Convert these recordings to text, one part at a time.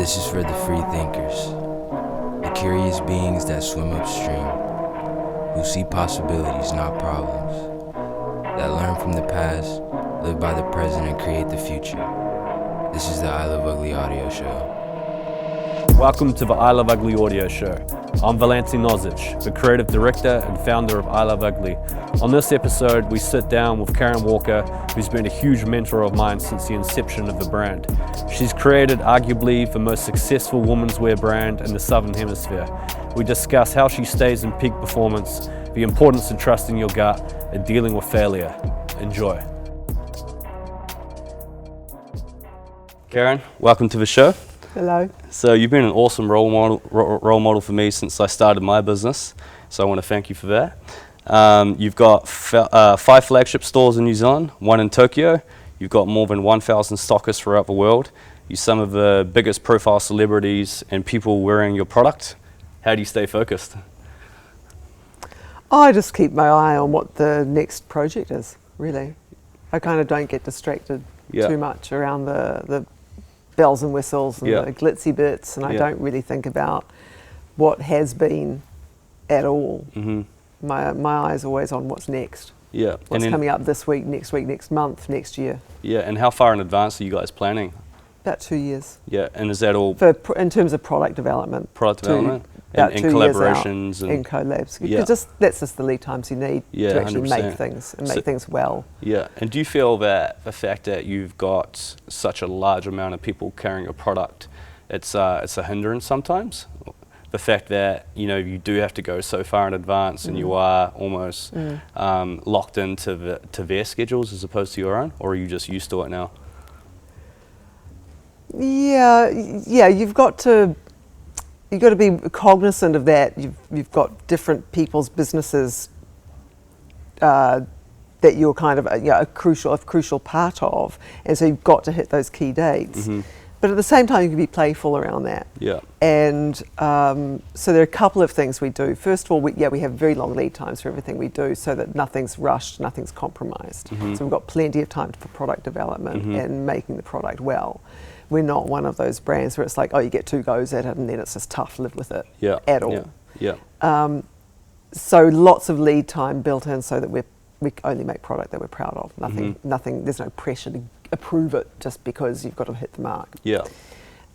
This is for the free thinkers, the curious beings that swim upstream, who see possibilities, not problems, that learn from the past, live by the present, and create the future. This is the I Love Ugly audio show. Welcome to the I Love Ugly audio show. I'm Valenci Nozic, the creative director and founder of I Love Ugly. On this episode, we sit down with Karen Walker, who's been a huge mentor of mine since the inception of the brand. She's created arguably the most successful women's wear brand in the Southern Hemisphere. We discuss how she stays in peak performance, the importance of trusting your gut, and dealing with failure. Enjoy. Karen, welcome to the show. Hello. So you've been an awesome role model for me since I started my business. So I want to thank you for that. You've got 5 flagship stores in New Zealand, 1 in Tokyo. You've got more than 1,000 stockists throughout the world. You're some of the biggest profile celebrities and people wearing your product. How do you stay focused? I just keep my eye on what the next project is, really. I kind of don't get distracted too much around the bells and whistles and the glitzy bits, and I don't really think about what has been at all. Mm-hmm. My eye is always on what's next. Yeah. What's coming up this week, next month, next year. Yeah, and how far in advance are you guys planning? About 2 years. Yeah, and is that all? In terms of product development. And collaborations and collabs. Because that's just the lead times you need to actually 100%. make things and make things well. Yeah, and do you feel that the fact that you've got such a large amount of people carrying your product, it's a hindrance sometimes? The fact that you do have to go so far in advance and you are almost locked into their schedules as opposed to your own, or are you just used to it now? Yeah, you've got to be cognizant of that. You've got different people's businesses that you're kind of a crucial part of, and so you've got to hit those key dates. Mm-hmm. But at the same time, you can be playful around that. Yeah. And so there are a couple of things we do. First of all, we have very long lead times for everything we do, so that nothing's rushed, nothing's compromised. Mm-hmm. So we've got plenty of time for product development and making the product well. We're not one of those brands where it's like, you get 2 goes at it and then it's just tough, live with it at all. Yeah. So lots of lead time built in so that we only make product that we're proud of. Nothing. There's no pressure to approve it just because you've got to hit the mark. Yeah.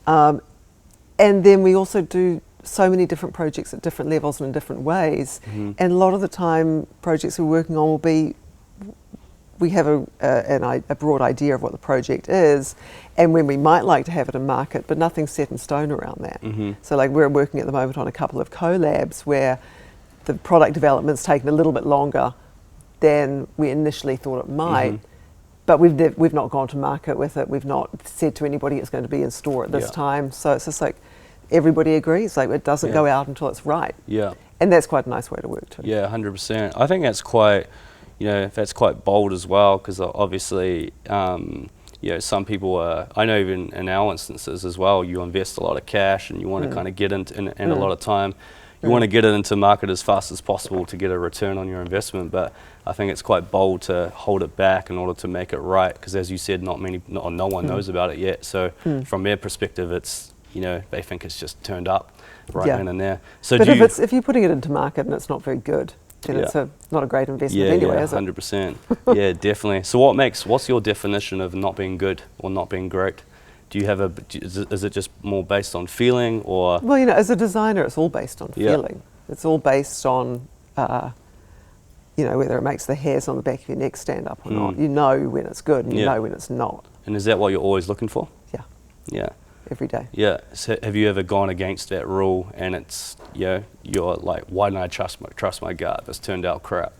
And then we also do so many different projects at different levels and in different ways. Mm-hmm. And a lot of the time, projects we're working on will be, we have a broad idea of what the project is and when we might like to have it in market, but nothing's set in stone around that. Mm-hmm. So like we're working at the moment on a couple of collabs where the product development's taken a little bit longer than we initially thought it might, but we've not gone to market with it. We've not said to anybody it's going to be in store at this time. So it's just like everybody agrees, like it doesn't go out until it's right. Yeah. And that's quite a nice way to work too. Yeah, 100%. I think that's quite bold as well, because obviously, some people are, I know even in our instances as well, you invest a lot of cash and you want to kind of get into, and a lot of time, you want to get it into market as fast as possible to get a return on your investment, but I think it's quite bold to hold it back in order to make it right, because as you said, no one knows about it yet, so from their perspective, it's, they think it's just turned up then and there. So but if you're putting it into market and it's not very good, then it's not a great investment anyway, is it? 100%. Yeah, definitely. So what's your definition of not being good or not being great? Do you have is it just more based on feeling, or? Well, as a designer, it's all based on feeling. It's all based on, whether it makes the hairs on the back of your neck stand up or not. You know when it's good and you know when it's not. And is that what you're always looking for? Yeah. Yeah. Every day. Yeah. So have you ever gone against that rule and it's, you're like, why didn't I trust my gut? This turned out crap.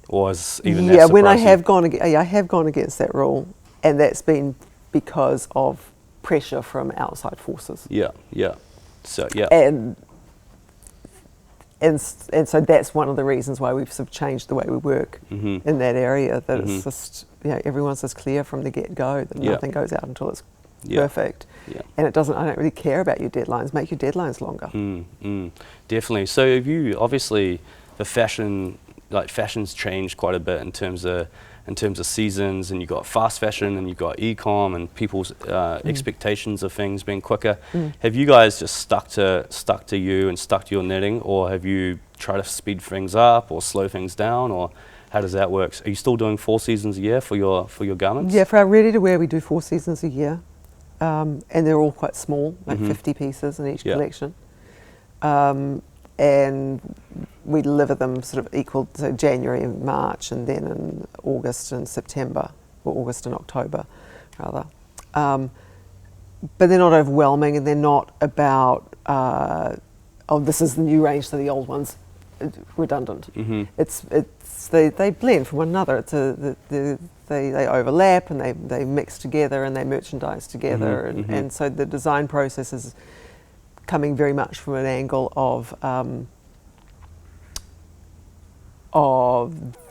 Or is even that surprising? When I have gone against that rule, and that's been because of pressure from outside forces. Yeah. So and so that's one of the reasons why we've sort of changed the way we work in that area. That it's just everyone's just clear from the get-go that nothing goes out until it's perfect. Yeah. And I don't really care about your deadlines. Make your deadlines longer. Definitely. So have you, obviously, fashion's changed quite a bit in terms of in terms of seasons, and you've got fast fashion, and you've got e-com, and people's expectations of things being quicker. Have you guys just stuck to you and stuck to your knitting, or have you tried to speed things up or slow things down, or how does that work? Are you still doing 4 seasons a year for your garments? Yeah, for our ready-to-wear, we do 4 seasons a year, and they're all quite small, like 50 pieces in each collection. And we deliver them sort of equal to January and March, and then in August and September, or August and October, rather. But they're not overwhelming, and they're not about, oh, this is the new range, so the old one's redundant. They blend from one another. They overlap, and they mix together, and they merchandise together, and so the design process is coming very much from an angle of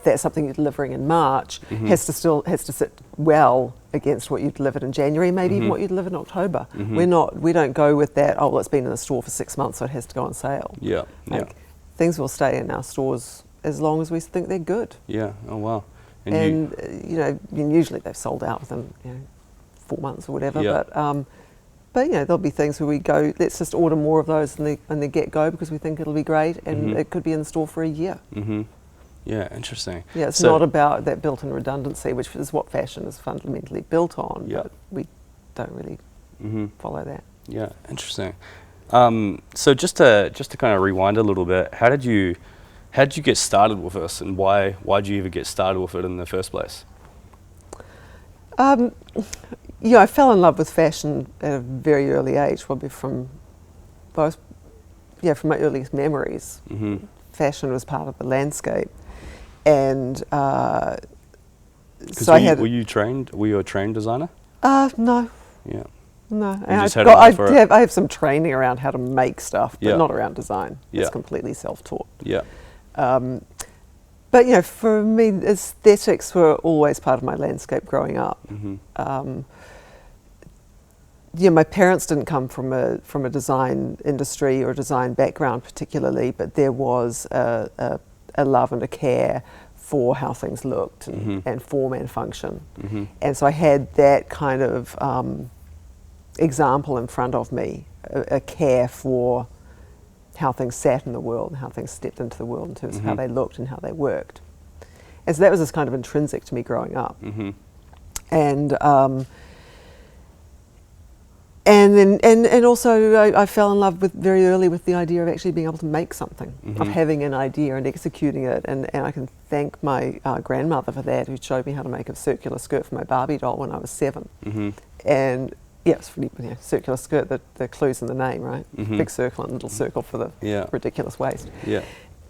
that's something you're delivering in March has to sit well against what you delivered in January, maybe even what you delivered in October. We don't go with that, oh, well, it's been in the store for 6 months, so it has to go on sale. Things will stay in our stores as long as we think they're good. Oh wow. And usually they've sold out within 4 months or whatever. But there'll be things where we go, let's just order more of those in the get-go because we think it'll be great, and it could be in the store for a year. Yeah, interesting. Yeah, it's not about that built-in redundancy, which is what fashion is fundamentally built on, but we don't really follow that. Yeah, interesting. So just to kind of rewind a little bit, how did you get started with this, and why did you even get started with it in the first place? I fell in love with fashion at a very early age, probably from my earliest memories. Fashion was part of the landscape, and so were you a trained designer? No. Yeah. No, I have some training around how to make stuff, but not around design. Yeah. It's completely self-taught. Yeah. But for me, aesthetics were always part of my landscape growing up. My parents didn't come from a design industry or design background particularly, but there was a love and a care for how things looked and form and function. And so I had that kind of example in front of me, a care for how things sat in the world and how things stepped into the world in terms of how they looked and how they worked. And so that was just kind of intrinsic to me growing up. And also I fell in love very early with the idea of actually being able to make something, of having an idea and executing it. And I can thank my grandmother for that, who showed me how to make a circular skirt for my Barbie doll when I was 7. And it's really circular skirt, the clue's in the name, right? Big circle and little circle for the ridiculous waist.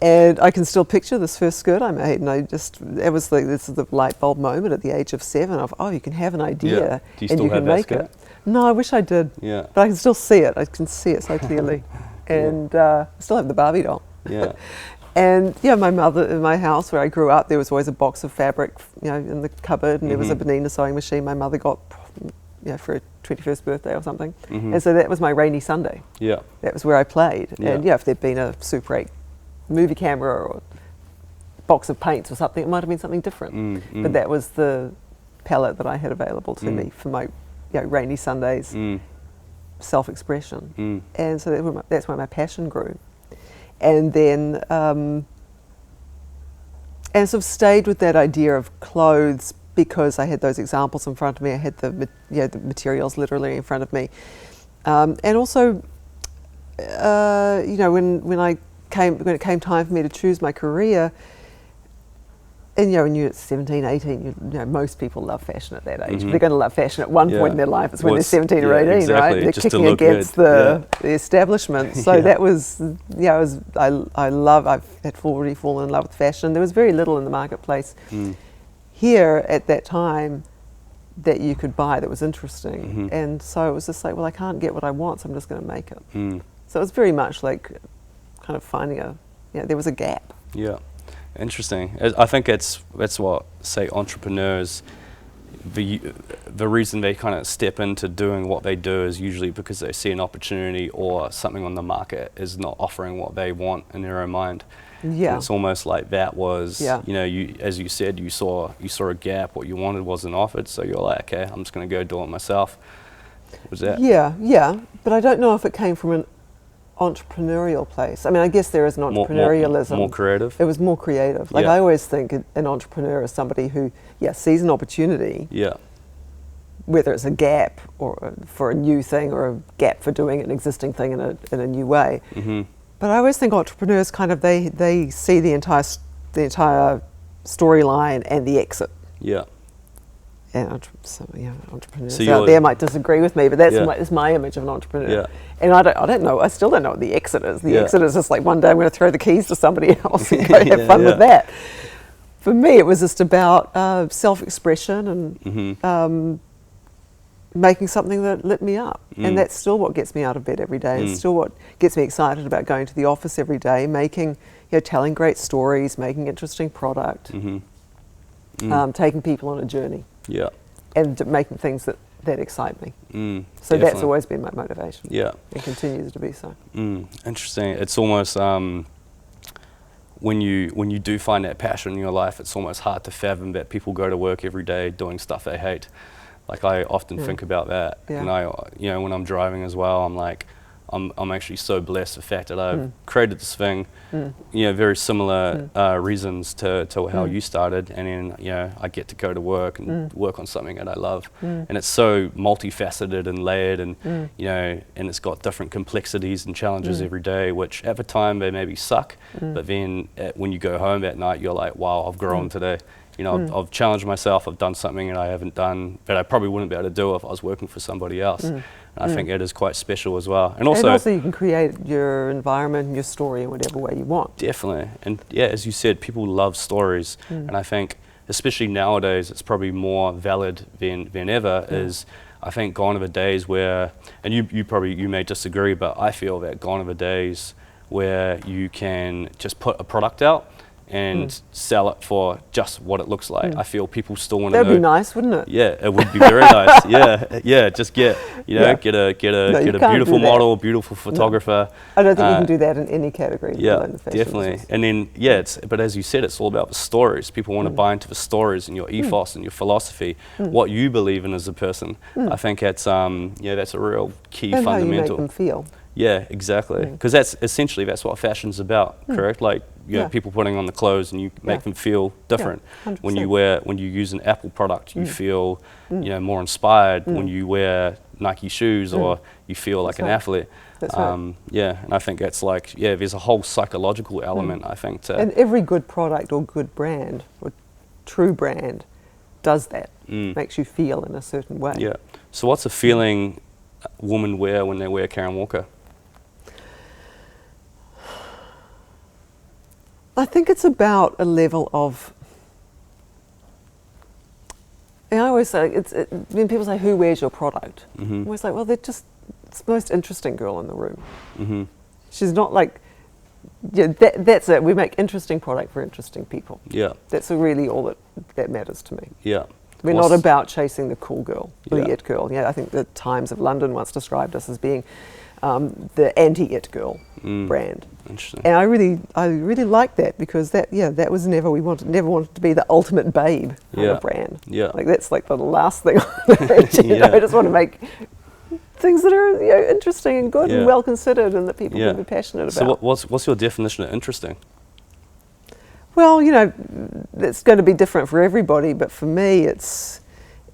And I can still picture this first skirt I made, and this is the light bulb moment at the age of 7 of, oh, you can have an idea and you can make it. No, I wish I did. But I can still see it. I can see it so clearly. And I still have the Barbie doll. And my mother, in my house where I grew up, there was always a box of fabric, in the cupboard, and there was a Benina sewing machine my mother got, for her 21st birthday or something. And so that was my rainy Sunday. That was where I played. And if there'd been a Super 8 movie camera or box of paints or something, it might have been something different. But that was the palette that I had available to me for my rainy Sundays self-expression. And so that's where my passion grew. And then and sort of stayed with that idea of clothes because I had those examples in front of me. I had the materials literally in front of me. And also, when it came time for me to choose my career, and when you're 17, 18, most people love fashion at that age. They're going to love fashion at one point in their life. It's when they're 17 or 18, right? They're just kicking against the establishment. So that was, I've already fallen in love with fashion. There was very little in the marketplace here at that time that you could buy that was interesting. And so it was just like, well, I can't get what I want, so I'm just going to make it. So it was very much like kind of finding there was a gap. Interesting. I think that's what, say, entrepreneurs, the reason they kind of step into doing what they do is usually because they see an opportunity or something on the market is not offering what they want in their own mind. Yeah. And it's almost like that was, Yeah. you know, as you said, you saw a gap. What you wanted wasn't offered, so you're like, okay, I'm just going to go do it myself. Was that? Yeah, but I don't know if it came from an entrepreneurial place. I mean, I guess there is an entrepreneurialism. More creative? It was more creative. Like, Yeah. I always think an entrepreneur is somebody who, sees an opportunity, Yeah. whether it's a gap or for a new thing or a gap for doing an existing thing in a new way. Mm-hmm. But I always think entrepreneurs kind of, they see the entire storyline and the exit. Yeah. And entrepreneurs So out there might disagree with me, but that's my image of an entrepreneur. Yeah. And I don't know. I still don't know what the exit is. The Yeah. exit is just like, one day I'm going to throw the keys to somebody else and go have Yeah, fun yeah. with that. For me, it was just about self-expression and Mm-hmm. making something that lit me up. Mm. And that's still what gets me out of bed every day. It's still what gets me excited about going to the office every day, telling great stories, making interesting product, Mm-hmm. taking people on a journey. Yeah. And making things that excite me. So Definitely. that's always been my motivation. Yeah. It continues to be so. Interesting. It's almost when you do find that passion in your life, it's almost hard to fathom that people go to work every day doing stuff they hate. Like, I often think about that, Yeah. and when I'm driving as well, I'm like, I'm actually so blessed the fact that I've created this thing, very similar reasons to how you started, and then I get to go to work and work on something that I love, and it's so multifaceted and layered, and and it's got different complexities and challenges every day, which at the time they maybe suck, but then when you go home at night, you're like, wow, I've grown today. I've challenged myself. I've done something that I haven't done that I probably wouldn't be able to do if I was working for somebody else. And I think that is quite special as well. And also you can create your environment and your story in whatever way you want. Definitely. And yeah, as you said, people love stories. And I think, especially nowadays, it's probably more valid than ever, is I think gone are the days where, and you may disagree, but I feel that gone are the days where you can just put a product out and sell it for just what it looks like. I feel people still want to know. That'd be nice, wouldn't it? Yeah, it would be very nice. Yeah. Just get a beautiful model, beautiful photographer. I don't think you can do that in any category. Yeah, in the fashion definitely. business. And then but as you said, it's all about the stories. People want to buy into the stories and your ethos and your philosophy, what you believe in as a person. I think that's that's a real key and fundamental. how you make them feel. Yeah, exactly. Because that's what fashion's about, correct? Like people putting on the clothes and you make them feel different. 100%. When you use an Apple product, you feel more inspired. When you wear Nike shoes, or you feel like an athlete. That's right. And I think that's like there's a whole psychological element. I think and every good product or good brand or true brand does that. Makes you feel in a certain way. Yeah. So what's a feeling women wear when they wear Karen Walker? I think it's about a level of. I always say when people say who wears your product, I'm always like, well, it's the most interesting girl in the room. She's not like, that's it. We make interesting product for interesting people. Yeah. That's really all that matters to me. Yeah. We're not about chasing the cool girl, the it girl. I think the Times of London once described us as being the anti-it girl brand. Interesting. And I really like that, because that was never wanted to be the ultimate babe of a brand. Yeah. Like, that's like the last thing I just want to make things that are interesting and good and well considered and that people can be passionate about. So what's your definition of interesting? Well, it's going to be different for everybody, but for me, it's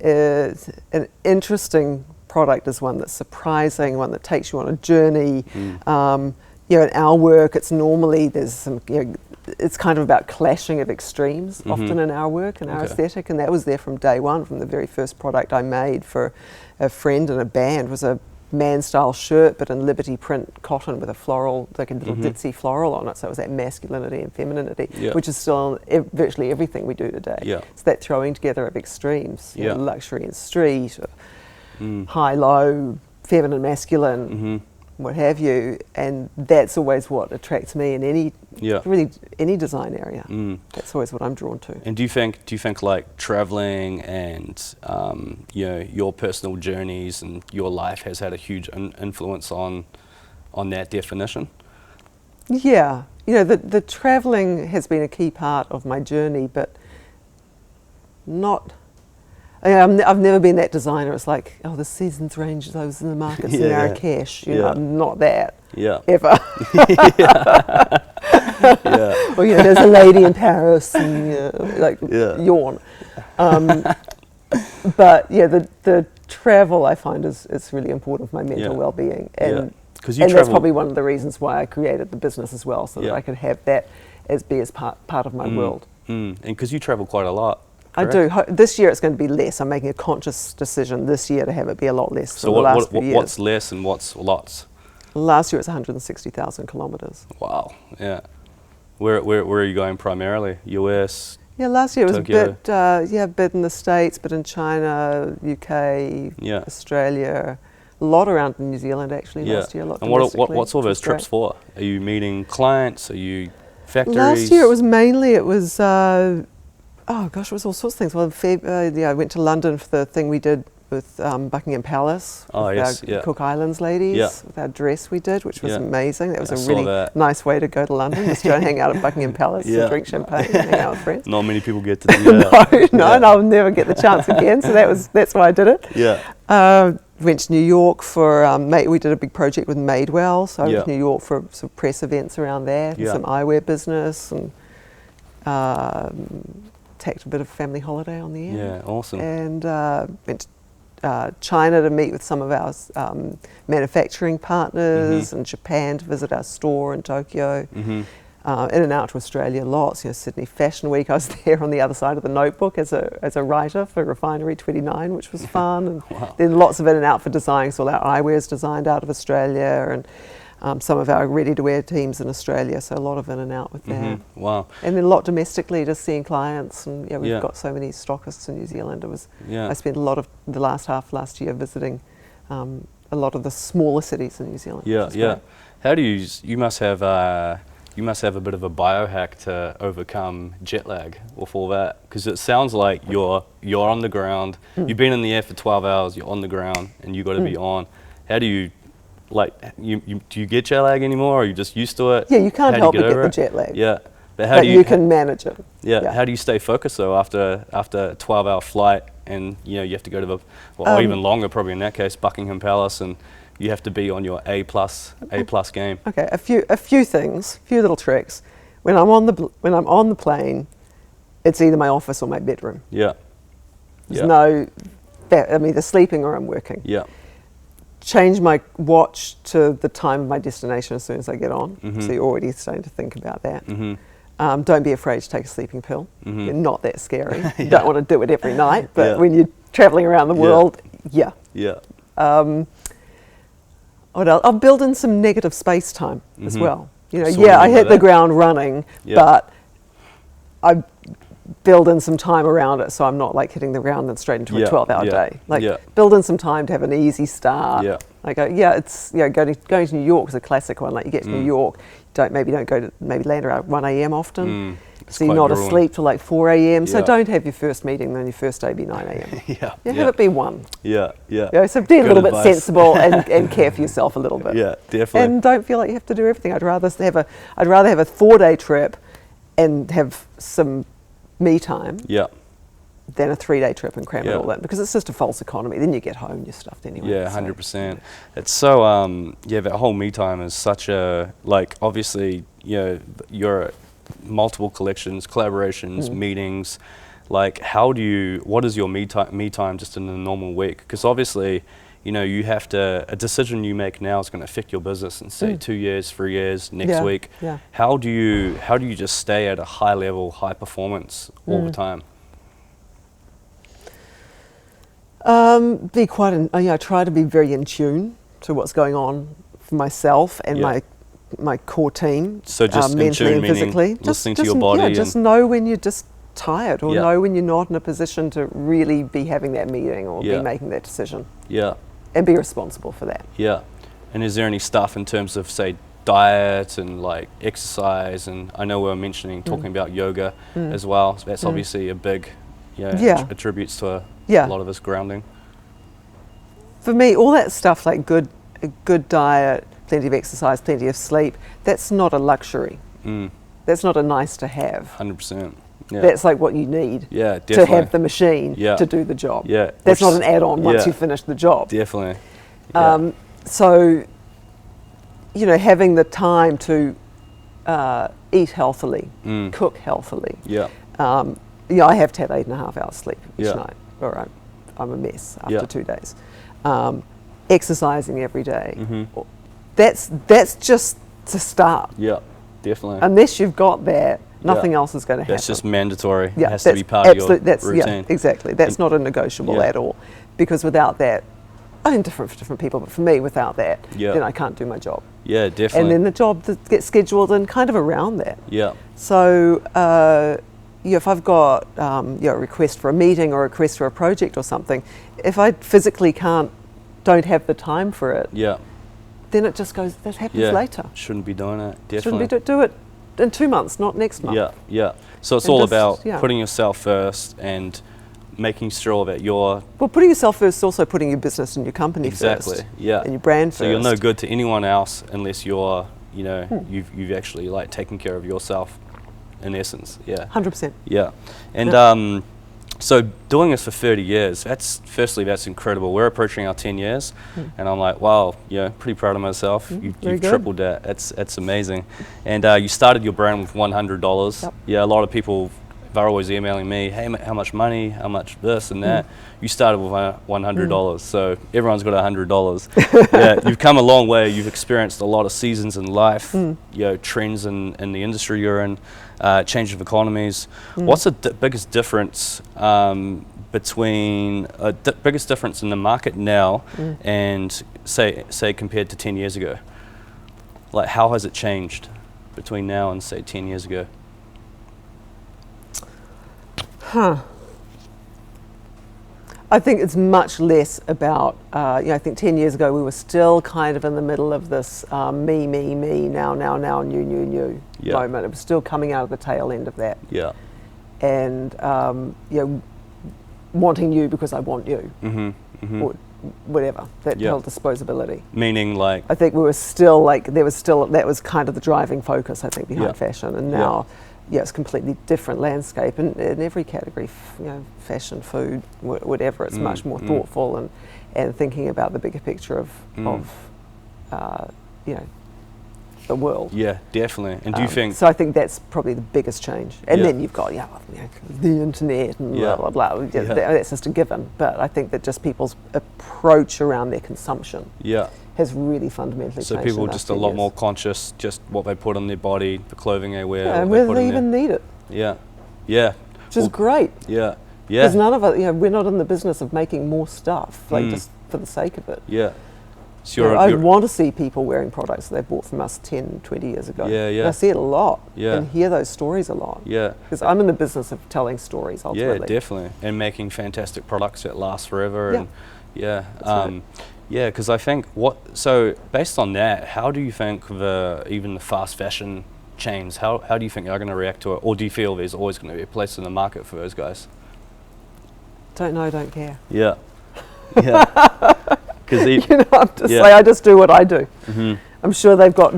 an interesting product is one that's surprising, one that takes you on a journey. In our work, it's normally there's some. It's kind of about clashing of extremes often in our work and our aesthetic, and that was there from day one. From the very first product I made for a friend and a band was a man-style shirt, but in Liberty print cotton with a floral, like a little ditzy floral on it. So it was that masculinity and femininity, which is still virtually everything we do today. Yeah. It's that throwing together of extremes, luxury and street, high-low, feminine, masculine, what have you, and that's always what attracts me in any really any design area. That's always what I'm drawn to. And do you think like traveling and your personal journeys and your life has had a huge influence on that definition? Yeah, the traveling has been a key part of my journey, but not. I've never been that designer. It's like, the seasons range, those in the markets in Marrakesh. I'm not that. Ever. Or there's a lady in Paris and yawn. But the travel I find is really important for my mental well-being, and that's probably one of the reasons why I created the business as well, so that I could have that as part of my world. And because you travel quite a lot. Correct? I do. This year it's going to be less. I'm making a conscious decision this year to have it be a lot less than the last few years. What's less and what's lots? Last year it was 160,000 kilometres. Wow, yeah. Where are you going primarily? US? Yeah, last year it was Tokyo. a bit in the States, but in China, UK, Australia, a lot around New Zealand actually last year. A lot. And what's all those trips for? Are you meeting clients? Are you factories? Last year it was mainly, it was all sorts of things. Well, I went to London for the thing we did with Buckingham Palace, with our Cook Islands ladies, with our dress we did, which was amazing. That was a really nice way to go to London, just go and hang out at Buckingham Palace and drink champagne and hang out with friends. Not many people get to do that. No, and I'll never get the chance again, so that's why I did it. Went to New York for, we did a big project with Madewell, so I went to New York for some press events around that, and some eyewear business, and tacked a bit of family holiday on the end. Yeah, awesome. And went to China to meet with some of our manufacturing partners, and Japan to visit our store in Tokyo. In and out to Australia lots. Sydney Fashion Week. I was there on the other side of the notebook as a writer for Refinery 29, which was fun. And then lots of in and out for designing. So all our eyewear is designed out of Australia, and some of our ready-to-wear teams in Australia, so a lot of in and out with that. Wow. And then a lot domestically, just seeing clients, and we've got so many stockists in New Zealand. I spent a lot of the last year visiting a lot of the smaller cities in New Zealand. Great. How do you must have a bit of a biohack to overcome jet lag with all that, because it sounds like you're on the ground. You've been in the air for 12 hours. You're on the ground, and you got to be on. How do you? Do you get jet lag anymore, or are you just used to it? Yeah, you can't help but get the jet lag. Yeah, but you can manage it. Yeah. How do you stay focused though after a 12-hour flight, and you have to go to or even longer probably in that case, Buckingham Palace, and you have to be on your A+ game? Okay, a few things, a few little tricks. When I'm on the plane, it's either my office or my bedroom. Yeah. There's I'm either sleeping or I'm working. Yeah. Change my watch to the time of my destination as soon as I get on. So you're already starting to think about that. Don't be afraid to take a sleeping pill. You're not that scary. You don't want to do it every night, but when you're traveling around the world, what else? I'll build in some negative space time as well. I hit the ground running, but I build in some time around it, so I'm not like hitting the ground then straight into a 12-hour day. Build in some time to have an easy start. It's going to New York is a classic one. Like you get to New York, maybe land around 1 a.m. often. So you're not asleep till like 4 a.m. So don't have your first meeting, then your first day be 9 a.m. Have it be 1. So be a little bit sensible and care for yourself a little bit. Yeah, definitely. And don't feel like you have to do everything. I'd rather have a 4-day trip and have some me time than a 3-day trip and cram it all in, because it's just a false economy. Then you get home, you're stuffed anyway. 100%. It's so that whole me time is such a, like, obviously you're multiple collections, collaborations, meetings. Like, what is your me time just in a normal week? Because obviously you have to, a decision you make now is going to affect your business in say 2 years, 3 years, next week. How do you just stay at a high level, high performance all the time? I try to be very in tune to what's going on for myself and my core team. So just mentally in tune, and physically, listening to your body. Just know when you're just tired, or know when you're not in a position to really be having that meeting or be making that decision. And be responsible for that. And is there any stuff in terms of, say, diet and like exercise? And I know we were mentioning, talking about yoga as well. So that's obviously a big, attributes to a lot of this grounding. For me, all that stuff like a good diet, plenty of exercise, plenty of sleep, that's not a luxury. That's not a nice to have. 100%. Yeah. That's like what you need to have the machine to do the job. Yeah. That's not an add-on once you finish the job. Definitely. So, you know, having the time to eat healthily, cook healthily. Yeah. I have to have 8.5 hours sleep each Yeah. night, or I'm a mess after 2 days. Exercising every day. That's just to start. Yeah, definitely. Unless you've got that, nothing else is going to happen. That's just mandatory. Yeah, it has to be part of your routine. Yeah, exactly. That's not a negotiable at all. Because without that, I mean, different for different people, but for me, without that, then I can't do my job. Yeah, definitely. And then the job that gets scheduled and kind of around that. Yeah. So, if I've got a request for a meeting or a request for a project or something, if I physically don't have the time for it, then it just goes, that happens later. Shouldn't be doing it, definitely. Shouldn't do it in 2 months, not next month. Yeah, yeah. So it's all about putting yourself first and making sure that you're... Well, putting yourself first is also putting your business and your company first. Exactly, yeah. And your brand first. So you're no good to anyone else unless you're, you know, you've actually like taken care of yourself in essence, 100%. Yeah. And so doing this for 30 years, that's incredible. We're approaching our 10 years and I'm like, wow, pretty proud of myself. You've tripled that. That's amazing. And you started your brand with $100. Yep. Yeah, a lot of people, they're always emailing me, hey, how much money, how much this and that. You started with $100, so everyone's got $100. Yeah, you've come a long way. You've experienced a lot of seasons in life, trends in the industry you're in, change of economies. What's the biggest difference biggest difference in the market now and say compared to 10 years ago? Like, how has it changed between now and say 10 years ago? I think it's much less about, I think 10 years ago we were still kind of in the middle of this me, now, new moment. It was still coming out of the tail end of that. Yeah. And, wanting you because I want you. Or whatever, that whole disposability. Meaning like? I think we were still like, that was kind of the driving focus, I think, behind fashion. And now, it's a completely different landscape in every category, fashion, food, whatever. It's much more thoughtful and thinking about the bigger picture of the world. Yeah, definitely. And do you think... So I think that's probably the biggest change. And then you've got, the internet and blah, blah, blah. That's just a given. But I think that just people's approach around their consumption has really fundamentally changed. So people are just a lot more conscious, just what they put on their body, the clothing they wear. And whether they even need it. Yeah, yeah. Which is great. Yeah, yeah. Because none of it, we're not in the business of making more stuff, like just for the sake of it. Yeah. So I want to see people wearing products that they bought from us 10, 20 years ago. Yeah, yeah. And I see it a lot and hear those stories a lot. Yeah. Because I'm in the business of telling stories ultimately. Yeah, definitely. And making fantastic products that last forever. Yeah. And yeah, because I think so based on that, how do you think even the fast fashion chains, how do you think they're going to react to it? Or do you feel there's always going to be a place in the market for those guys? Don't know, don't care. Yeah. Yeah. I just do what I do. I'm sure they've got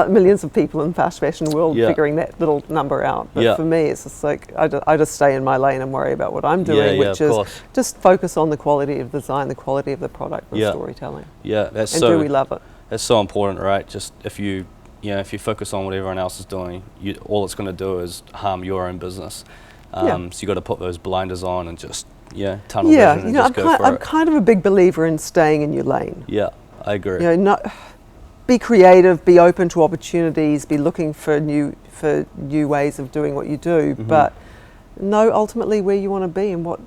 millions of people in the fast fashion world figuring that little number out. But for me, it's just like, I just stay in my lane and worry about what I'm doing, which is just focus on the quality of design, the quality of the product, and storytelling. Yeah, that's and do we love it? That's so important, right? Just if you focus on what everyone else is doing, all it's going to do is harm your own business. So you got to put those blinders on and just tunnel vision and just go for it. I'm kind of a big believer in staying in your lane. Yeah, I agree. Be creative, be open to opportunities, be looking for new ways of doing what you do, but know ultimately where you want to be and what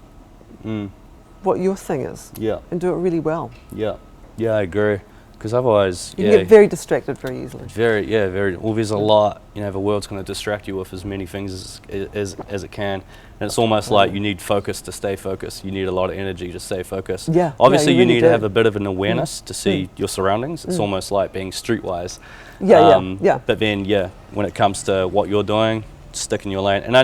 your thing is. Yeah. And do it really well. Yeah. Yeah, I agree. Because otherwise, you can get very distracted very easily. Very. Well, there's a lot. The world's going to distract you with as many things as it can, and it's almost like you need focus to stay focused. You need a lot of energy to stay focused. Yeah. Obviously, you you really need do. to have a bit of an awareness to see your surroundings. It's almost like being streetwise. Yeah. But then, when it comes to what you're doing, stick in your lane. And I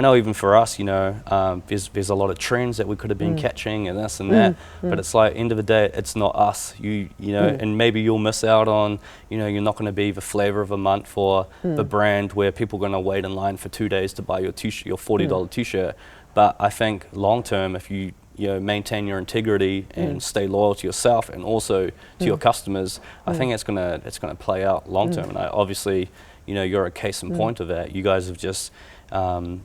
know even for us, there's a lot of trends that we could have been catching and this and that, but it's like, end of the day, it's not us. And maybe you'll miss out on, you're not going to be the flavor of the month for the brand where people are going to wait in line for 2 days to buy your t-shirt, your $40 t-shirt. But I think long term, if you maintain your integrity and stay loyal to yourself and also to your customers, I think it's gonna play out long term. And obviously, you're a case in point of that. You guys have just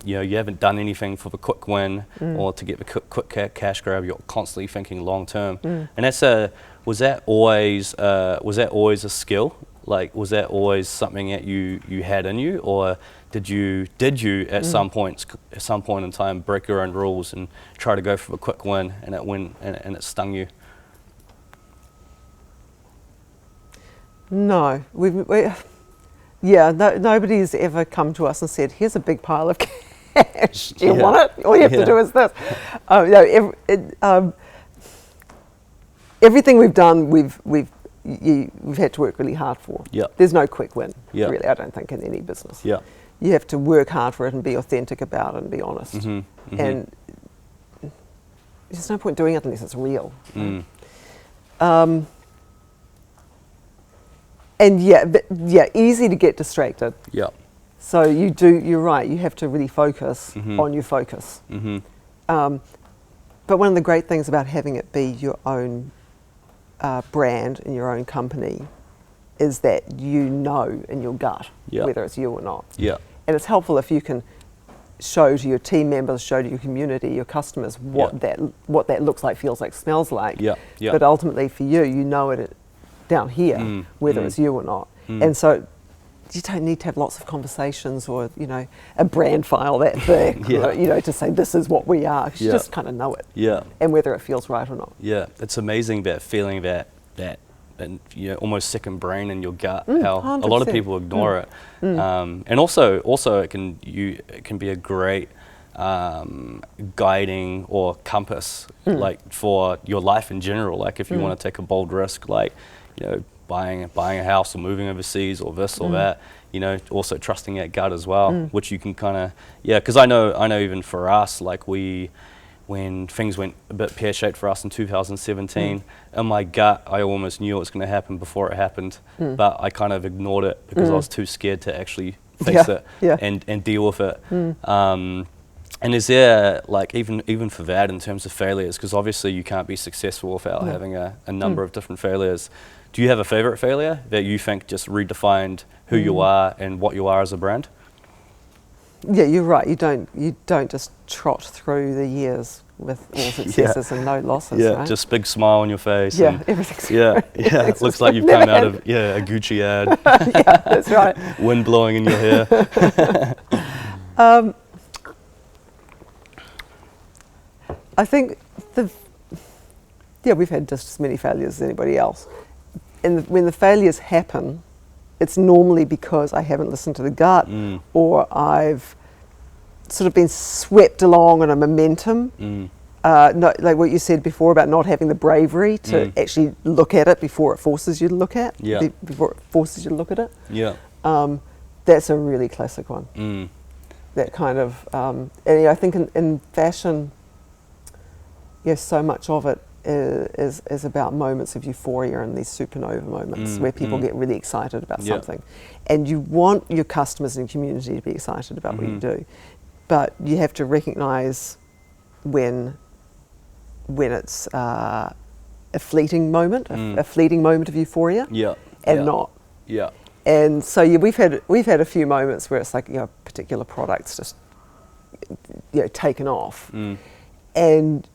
you haven't done anything for the quick win or to get the quick cash grab. You're constantly thinking long term, and was that always a skill? Like, was that always something that you had in you, or did you at some point in time break your own rules and try to go for the quick win and it stung you? No, nobody's ever come to us and said, "Here's a big pile of cash. Do you want it? All you have to do is this." Everything we've done, we've had to work really hard for. Yep. There's no quick win, Yep. really. I don't think in any business. Yeah. You have to work hard for it and be authentic about it and be honest. And there's no point doing it unless it's real. And easy to get distracted. Yeah. So you're right, you have to really focus on your focus. But one of the great things about having it be your own brand and your own company is that in your gut whether it's you or not. Yeah. And it's helpful if you can show to your team members, show to your community, your customers what that looks like, feels like, smells like. Yeah. Yeah. But ultimately for you, it down here, whether it's you or not. And so you don't need to have lots of conversations or, a brand file that big, to say this is what we are. You just kind of know it. Yeah. And whether it feels right or not. Yeah. It's amazing that feeling that and almost second brain in your gut, how 100%. a lot of people ignore it. And also it can be a great guiding or compass, like for your life in general. Like if you want to take a bold risk, like buying a house or moving overseas or this or that, also trusting that gut as well, which you can kind of because I know even for us, like when things went a bit pear-shaped for us in 2017, in my gut, I almost knew it was going to happen before it happened, but I kind of ignored it because I was too scared to actually face it and deal with it. And is there, like, even for that, in terms of failures, because obviously you can't be successful without having a number of different failures. Do you have a favorite failure that you think just redefined who you are and what you are as a brand? Yeah, you're right. You don't just trot through the years with all successes and no losses, right? Just big smile on your face. Yeah, everything's it looks like you've come out of a Gucci ad. Yeah, that's right. Wind blowing in your hair. I think we've had just as many failures as anybody else. And when the failures happen, it's normally because I haven't listened to the gut or I've sort of been swept along on a momentum. Like what you said before about not having the bravery to actually look at it before it forces you to look at before it forces you to look at it. Yeah. That's a really classic one. That kind of, and I think in fashion, so much of it is about moments of euphoria and these supernova moments where people get really excited about something. And you want your customers and community to be excited about what you do. But you have to recognise when it's a fleeting moment, a fleeting moment of euphoria, and not. Yeah. And so we've had a few moments where it's like a particular product's just taken off, and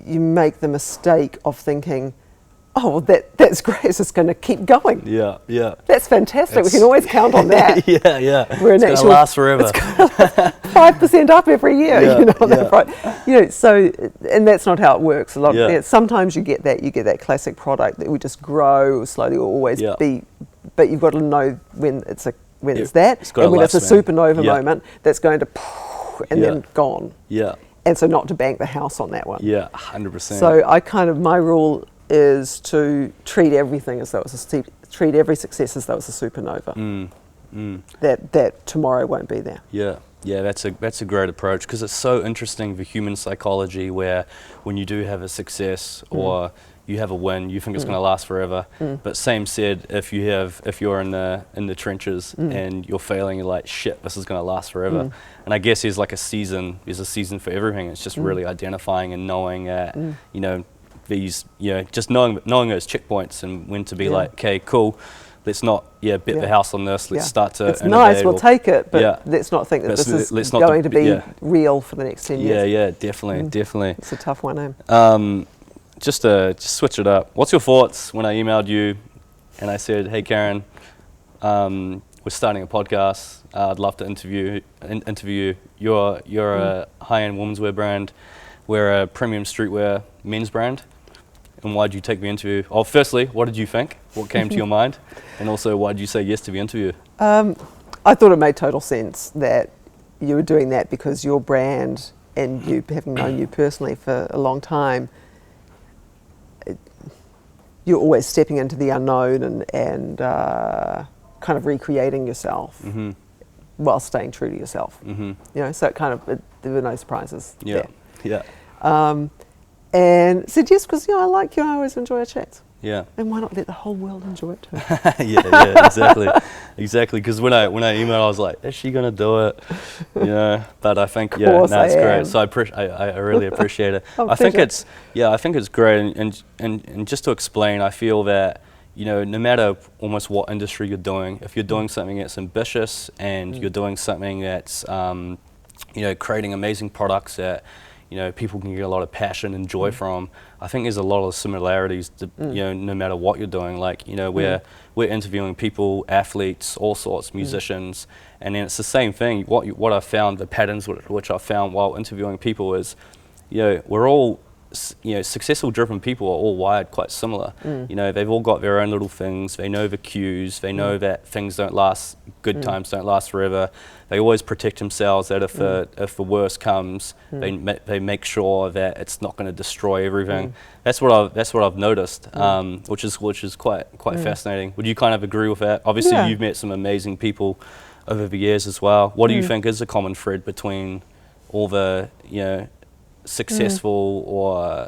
you make the mistake of thinking, oh, well, that's great. It's just going to keep going. Yeah, yeah. That's fantastic. We can always count on that. Yeah. We're It's going to last forever. It's 5% up every year. Yeah, you know, yeah. Right. You know, so, and that's not how it works. A lot. Yeah. Sometimes you get that classic product that will just grow slowly, or always Yeah. be. But you've got to know when it's that, It's got and a when it's a lifespan. supernova Yeah. moment that's going to, and Yeah. then gone. Yeah, And so not to bank the house on that one. yeah, 100%. So my rule is to treat everything as though it's treat every success as though it's a supernova. That tomorrow won't be there. Yeah, that's a great approach, because it's so interesting for human psychology, where when you do have a success or you have a win, you think it's going to last forever. But same said, if you're in the trenches and you're failing, you're like, shit, this is going to last forever. And I guess there's a season for everything. It's just really identifying and knowing that, you know, these, you know, just knowing those checkpoints and when to be like, okay, cool, let's not bet the house on this. Let's start to It's innovate, nice, we'll take it, but Yeah. let's not think that Let's- this is let's not going to be yeah. real for the next 10 years. Yeah, definitely. It's a tough one, eh? Just to switch it up, what's your thoughts when I emailed you and I said, hey Karen, we're starting a podcast. I'd love to interview you. You're a high-end womenswear brand. We're a premium streetwear men's brand. And why did you take the interview? Oh, firstly, what did you think? What came to your mind? And also, why did you say yes to the interview? I thought it made total sense that you were doing that because your brand, and you having known you personally for a long time, you're always stepping into the unknown and kind of recreating yourself while staying true to yourself. You know, so there were no surprises there. Yeah. And said yes because I like you. I always enjoy our chats. Yeah. And why not let the whole world enjoy it too? yeah, exactly. Because when I emailed, I was like, is she gonna do it? You know, but I think it's great. So I really appreciate it. I think it's great. And just to explain, I feel that, you know, no matter almost what industry you're doing, if you're doing something that's ambitious and you're doing something that's you know, creating amazing products that, you know, people can get a lot of passion and joy from, I think there's a lot of similarities to, you know, no matter what you're doing. Like, you know, we're interviewing people, athletes, all sorts, musicians, and then it's the same thing. What I found, the patterns which I found while interviewing people is, you know, we're all, you know, successful driven people are all wired quite similar. You know, they've all got their own little things. They know the cues. They know that things don't last, good times don't last forever. They always protect themselves that if the worst comes, they make sure that it's not going to destroy everything. That's what I've noticed, which is quite fascinating. Would you kind of agree with that? Obviously, you've met some amazing people over the years as well. What do you think is a common thread between all the, you know, successful or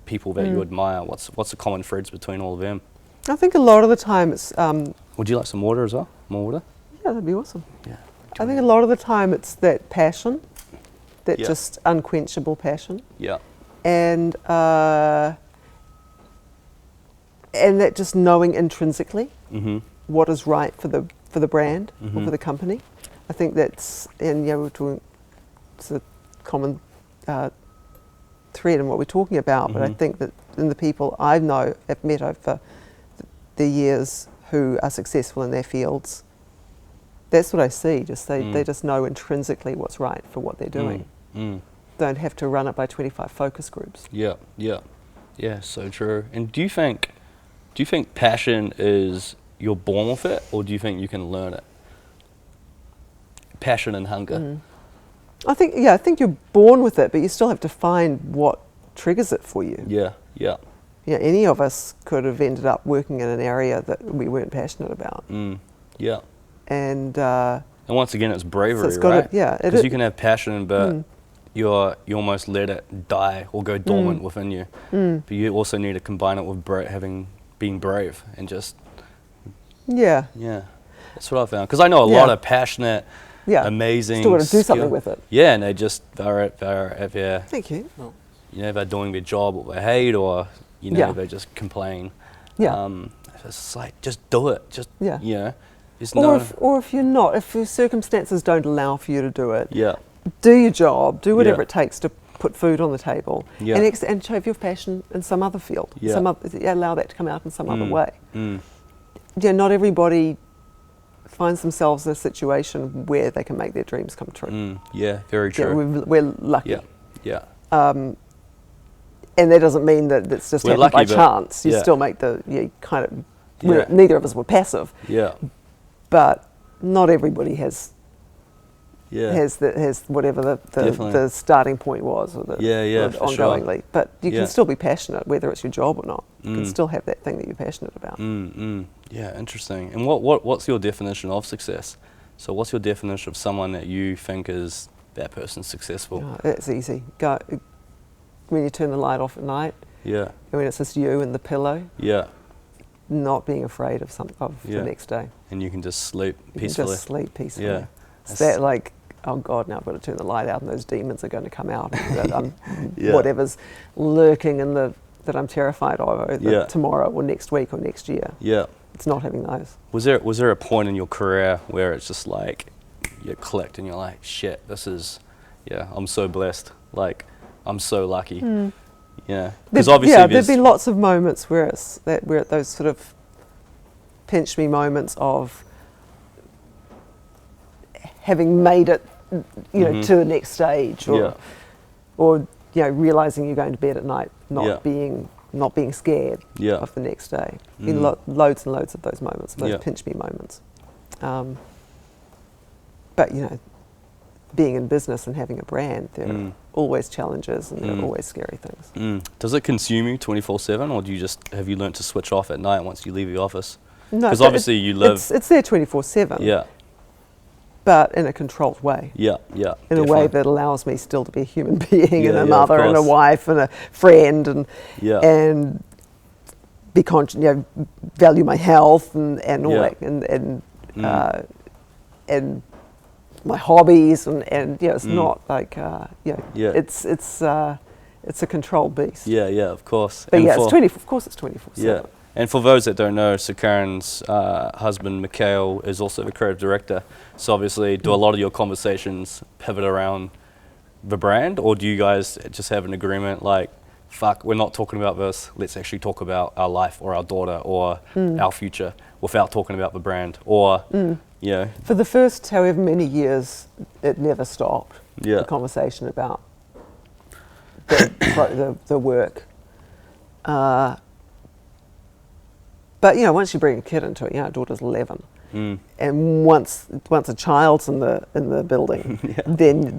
people that you admire? What's the common threads between all of them? I think a lot of the time it's Would you like some water as well? More water? yeah, that'd be awesome. Yeah. I think a lot of the time it's that passion, that Yeah. just unquenchable passion, Yeah. and that just knowing intrinsically what is right for the brand or for the company. I think that's, and we're talking, it's a common thread in what we're talking about. But I think that in the people I know have met over the years who are successful in their fields, that's what I see. Just they just know intrinsically what's right for what they're doing. Don't have to run it by 25 focus groups. Yeah. So true. And do you think passion is you're born with it, or do you think you can learn it? Passion and hunger. I think you're born with it, but you still have to find what triggers it for you. Yeah. Yeah, any of us could have ended up working in an area that we weren't passionate about. Yeah. And once again, it's bravery, so it's got right? to, Because you can have passion, but you almost let it die or go dormant within you. But you also need to combine it with being brave and just yeah. That's what I found. Because I know a lot of passionate, amazing. Still got to do something with it. Yeah, and they're at their. Thank you. You know, they're doing their job or they hate, or you know, they just complain. Yeah. It's like, just do it. Just you know. Or if you're not, if your circumstances don't allow for you to do it, Yeah. do your job, do whatever it takes to put food on the table, Yeah. and show your passion in some other field. Yeah. Allow that to come out in some other way. Mm. Yeah, not everybody finds themselves in a situation where they can make their dreams come true. Yeah, very Yeah, true. we're lucky. Yeah, yeah, And that doesn't mean that it's just We're happened by lucky, but- chance. You yeah. still make you kind of. Yeah. Neither of us were passive, yeah, but not everybody has yeah. has whatever Definitely. the starting point was, or the Yeah, or for sure. ongoingly. But you Yeah. can still be passionate, whether it's your job or not. You can still have that thing that you're passionate about. Yeah, interesting. And what's your definition of success? So what's your definition of someone that you think is that person's successful? It's easy. Go when you turn the light off at night, Yeah, and when it's just you and the pillow, yeah. not being afraid of Yeah. the next day. And you can just sleep You peacefully. can just sleep peacefully. Yeah. It's that like, oh God, now I've got to turn the light out and those demons are going to come out. And Yeah. whatever's lurking in that I'm terrified of Yeah. tomorrow or next week or next year. Yeah. It's not having those. Was there a point in your career where it's just like you clicked and you're like, shit, I'm so blessed. Like, I'm so lucky. Yeah. Because obviously there've been lots of moments where those sort of pinch me moments of having made it, to the next stage, or realizing you're going to bed at night, not being scared of the next day. Been loads and loads of those moments, those pinch me moments. But being in business and having a brand, there are always challenges and there are always scary things. Does it consume you 24/7, or have you learnt to switch off at night once you leave the office? No, Because obviously you live. It's there 24/7. Yeah, But in a controlled way. yeah. In a way that allows me still to be a human being and Yeah, a yeah, of mother and a course. wife and a friend and be conscious, value my health and all Yeah. that and my hobbies and it's not like it's a controlled beast. Yeah, of course. But And it's for- 24. Of course, it's 24/7. Yeah. And for those that don't know, Sir Karen's husband, Mikhail, is also the creative director. So obviously, do a lot of your conversations pivot around the brand, or do you guys just have an agreement like, fuck, we're not talking about this, let's actually talk about our life or our daughter or our future without talking about the brand? Or, For the first however many years, it never stopped. Yeah. The conversation about the work. But once you bring a kid into it, our daughter's 11, and once a child's in the building, then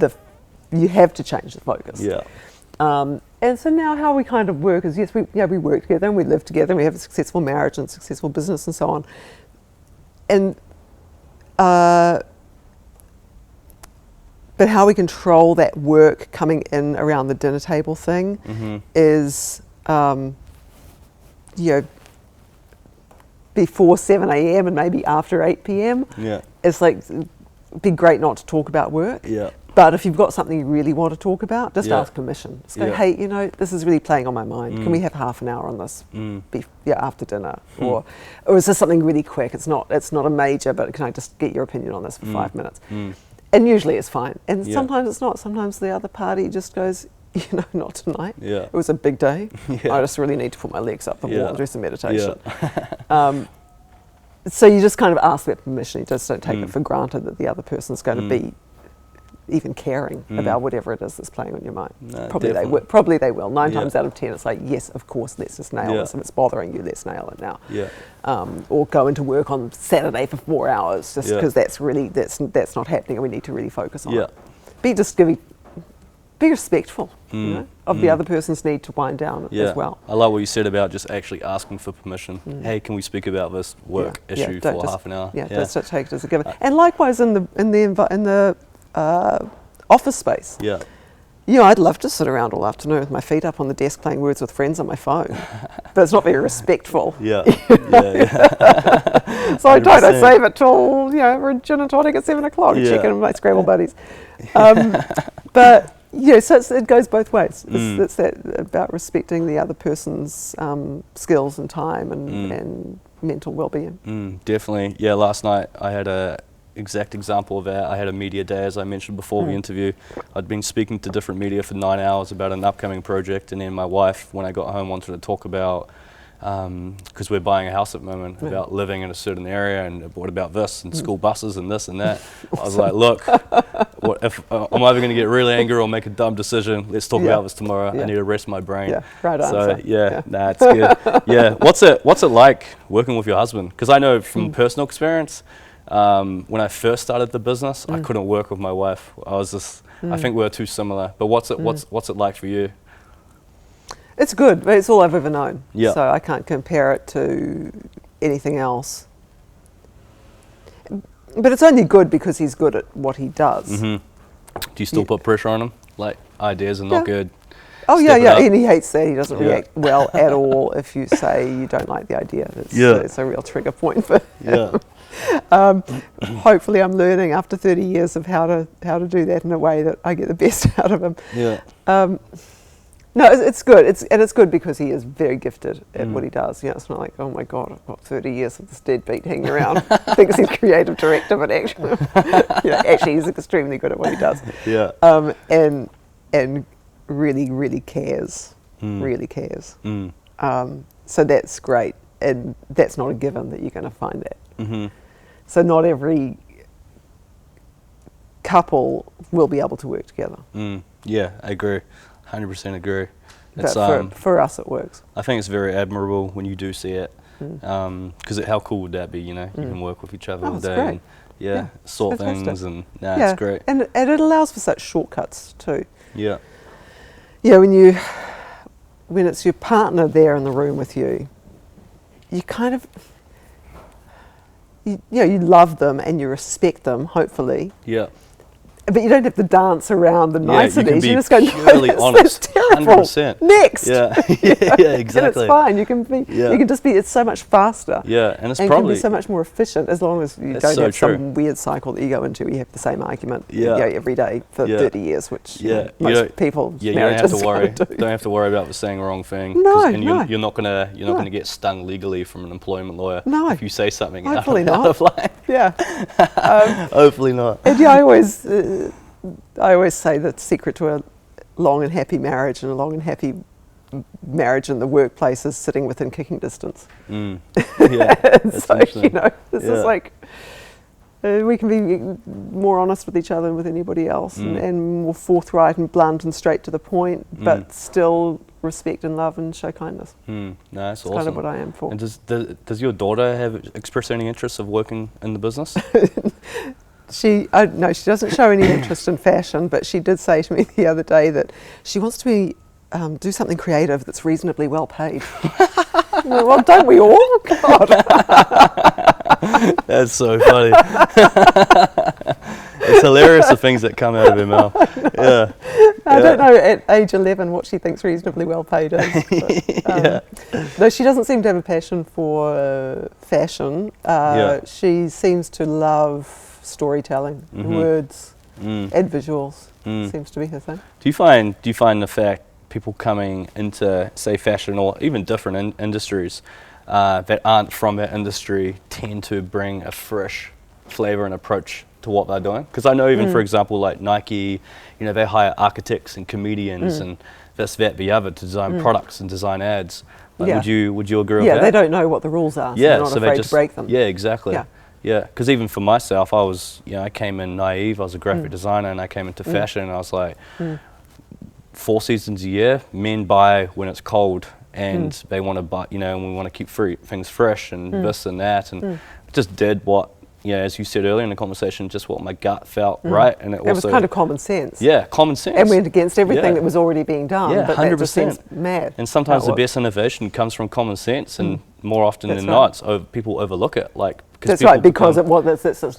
you have to change the focus. Yeah. And so now how we kind of work is, yes, we work together and we live together and we have a successful marriage and successful business and so on. And but how we control that work coming in around the dinner table thing is, before 7 a.m. and maybe after 8 p.m. Yeah. It's like, it'd be great not to talk about work. Yeah. But if you've got something you really want to talk about, just Yeah. ask permission. Just go, Yeah. hey, this is really playing on my mind. Can we have half an hour on this after dinner? Or is this something really quick? It's not a major, but can I just get your opinion on this for 5 minutes? And usually it's fine. And sometimes it's not. Sometimes the other party just goes, not tonight. Yeah. It was a big day. Yeah. I just really need to put my legs up the wall Yeah. and do some meditation. So you just kind of ask that permission. You just don't take it for granted that the other person's going to be even caring about whatever it is that's playing on your mind. No, Probably definitely. Probably they will. 9 Yeah. times out of 10, it's like, yes, of course, let's just nail Yeah. this. If it's bothering you, let's nail it now. Yeah. Or go into work on Saturday for 4 hours, just Yeah. because that's not happening, and we need to really focus on Yeah. it. Be respectful, of the other person's need to wind down Yeah. as well. I love what you said about just actually asking for permission. Hey, can we speak about this work issue don't for just- half an hour? Yeah, just don't take it as a given. And likewise in the office space. Yeah. I'd love to sit around all afternoon with my feet up on the desk playing Words with Friends on my phone, but it's not very respectful. Yeah. Yeah. So I don't. I 100%. save it till for a gin and tonic at 7 o'clock. Yeah. Check in with my Scrabble buddies. But so it goes both ways. It's that about respecting the other person's skills and time and mental well-being. Definitely. Yeah, last night I had a exact example of that. I had a media day, as I mentioned before the interview. I'd been speaking to different media for 9 hours about an upcoming project, and then my wife, when I got home, wanted to talk about, because we're buying a house at the moment, about living in a certain area, and what about this, and school buses, and this and that. I was like, look, what if I'm either going to get really angry or make a dumb decision. Let's talk about this tomorrow. I need to rest my brain. Yeah, right so answer. nah, it's good. Yeah, what's it like working with your husband? Because I know from personal experience, when I first started the business, I couldn't work with my wife. I was just, I think we're too similar. But what's it like for you? It's good. It's all I've ever known. Yeah. So I can't compare it to anything else. But it's only good because he's good at what he does. Do you still put pressure on him? Like, ideas are not good? Oh, Step it yeah. up? And he hates that. He doesn't react well at all if you say you don't like the idea. It's a real trigger point for him. Hopefully I'm learning after 30 years of how to do that in a way that I get the best out of him. No, it's good. It's good because he is very gifted at what he does. You know, it's not like, oh my God, I've got 30 years of this deadbeat hanging around. Thinks he's creative director, but actually he's extremely good at what he does. And really, really cares. Really cares. So that's great, and that's not a given that you're going to find that. So not every couple will be able to work together. Yeah, I agree. 100% agree. But for us, it works. I think it's very admirable when you do see it, because how cool would that be? You know, you can work with each other all day, and sort things, and it's great. And it allows for such shortcuts too. Yeah, when it's your partner there in the room with you, you kind of, you love them and you respect them, hopefully. Yeah. But you don't have to dance around the niceties. You just can go, be purely honest. That's terrible. 100%. Next. Yeah, exactly. And it's fine. You can be. You can just be. It's so much faster. Yeah, and it's and probably can be so much more efficient as long as you don't have some weird cycle that you go into. You have the same argument every day for 30 years, which most people you don't have to worry. Don't have to worry about saying the wrong thing. You're not gonna get stung legally from an employment lawyer if you say something hopefully out of line. Hopefully not. And I always say the secret to a long and happy marriage and a long and happy marriage in the workplace is sitting within kicking distance. That's so this is like we can be more honest with each other than with anybody else, and more forthright and blunt and straight to the point, but still respect and love and show kindness. No, that's awesome. Kind of what I am for. And does your daughter have expressed any interest of working in the business? No, she doesn't show any interest in fashion, but she did say to me the other day that she wants to do something creative that's reasonably well paid. Well, don't we all? God. That's so funny. It's hilarious the things that come out of her mouth. I don't know at age 11 what she thinks reasonably well paid is. But, no, she doesn't seem to have a passion for fashion. She seems to love storytelling, words, and visuals. Seems to be her thing. Do you find the fact people coming into, say, fashion or even different industries that aren't from that industry tend to bring a fresh flavor and approach to what they're doing? Because I know even, for example, like Nike, they hire architects and comedians and this, that, the other to design products and design ads. Like, would you agree with that? Yeah, they don't know what the rules are, so they're not afraid to break them. Yeah, exactly. Yeah, because even for myself, I was, I came in naive. I was a graphic designer, and I came into fashion, and I was like, 4 seasons a year, men buy when it's cold, and they want to buy, and we want to keep things fresh, and this and that, and just did what, as you said earlier in the conversation, just what my gut felt right, and it was kind of common sense. Yeah, common sense. And went against everything that was already being done. Yeah, but 100%. That just seems mad. And sometimes the best innovation comes from common sense, and more often than not, people overlook it. That's right, because that's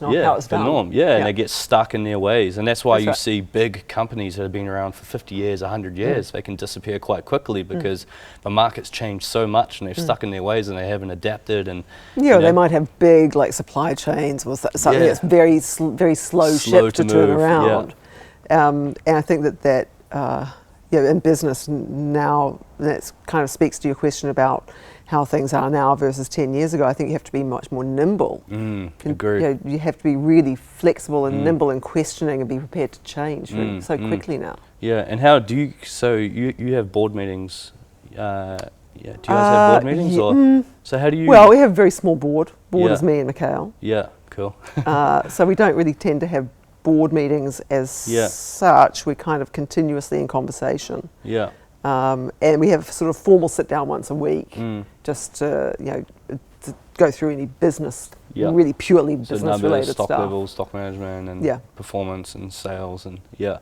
not how it's done. The norm, and they get stuck in their ways. And that's why you see big companies that have been around for 50 years, 100 years, they can disappear quite quickly because the market's changed so much and they've stuck in their ways and they haven't adapted. And they might have big supply chains or something that's very slow ship to turn around. And I think that in business now, that kind of speaks to your question about how things are now versus 10 years ago. I think you have to be much more nimble. Agree. You have to be really flexible and nimble in questioning and be prepared to change so quickly now. Yeah, and how do you, so you have board meetings, do you guys have board meetings? Or so how do you? Well, we have a very small board. Board is me and Mikhail. Yeah, cool. So we don't really tend to have board meetings as such. We're kind of continuously in conversation. Yeah. And we have sort of formal sit down once a week, just to, to go through any business, really purely business related stock stuff. levels, stock management, and performance and sales, and Yeah.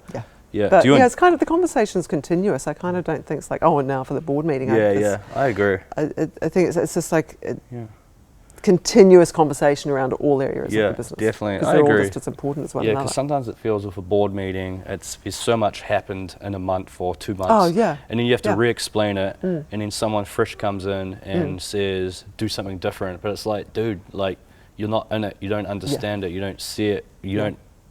But it's kind of, the conversation's continuous. I kind of don't think it's like, oh, and now for the board meeting. I agree. I think it's just like continuous conversation around all areas of the business. Definitely. Because they're all just as important as one another. Yeah, because sometimes it feels with a board meeting, there's so much happened in a month or 2 months. Oh, yeah. And then you have to re-explain it, and then someone fresh comes in and says, do something different. But it's like, dude, like, you're not in it, you don't understand it, you don't see it,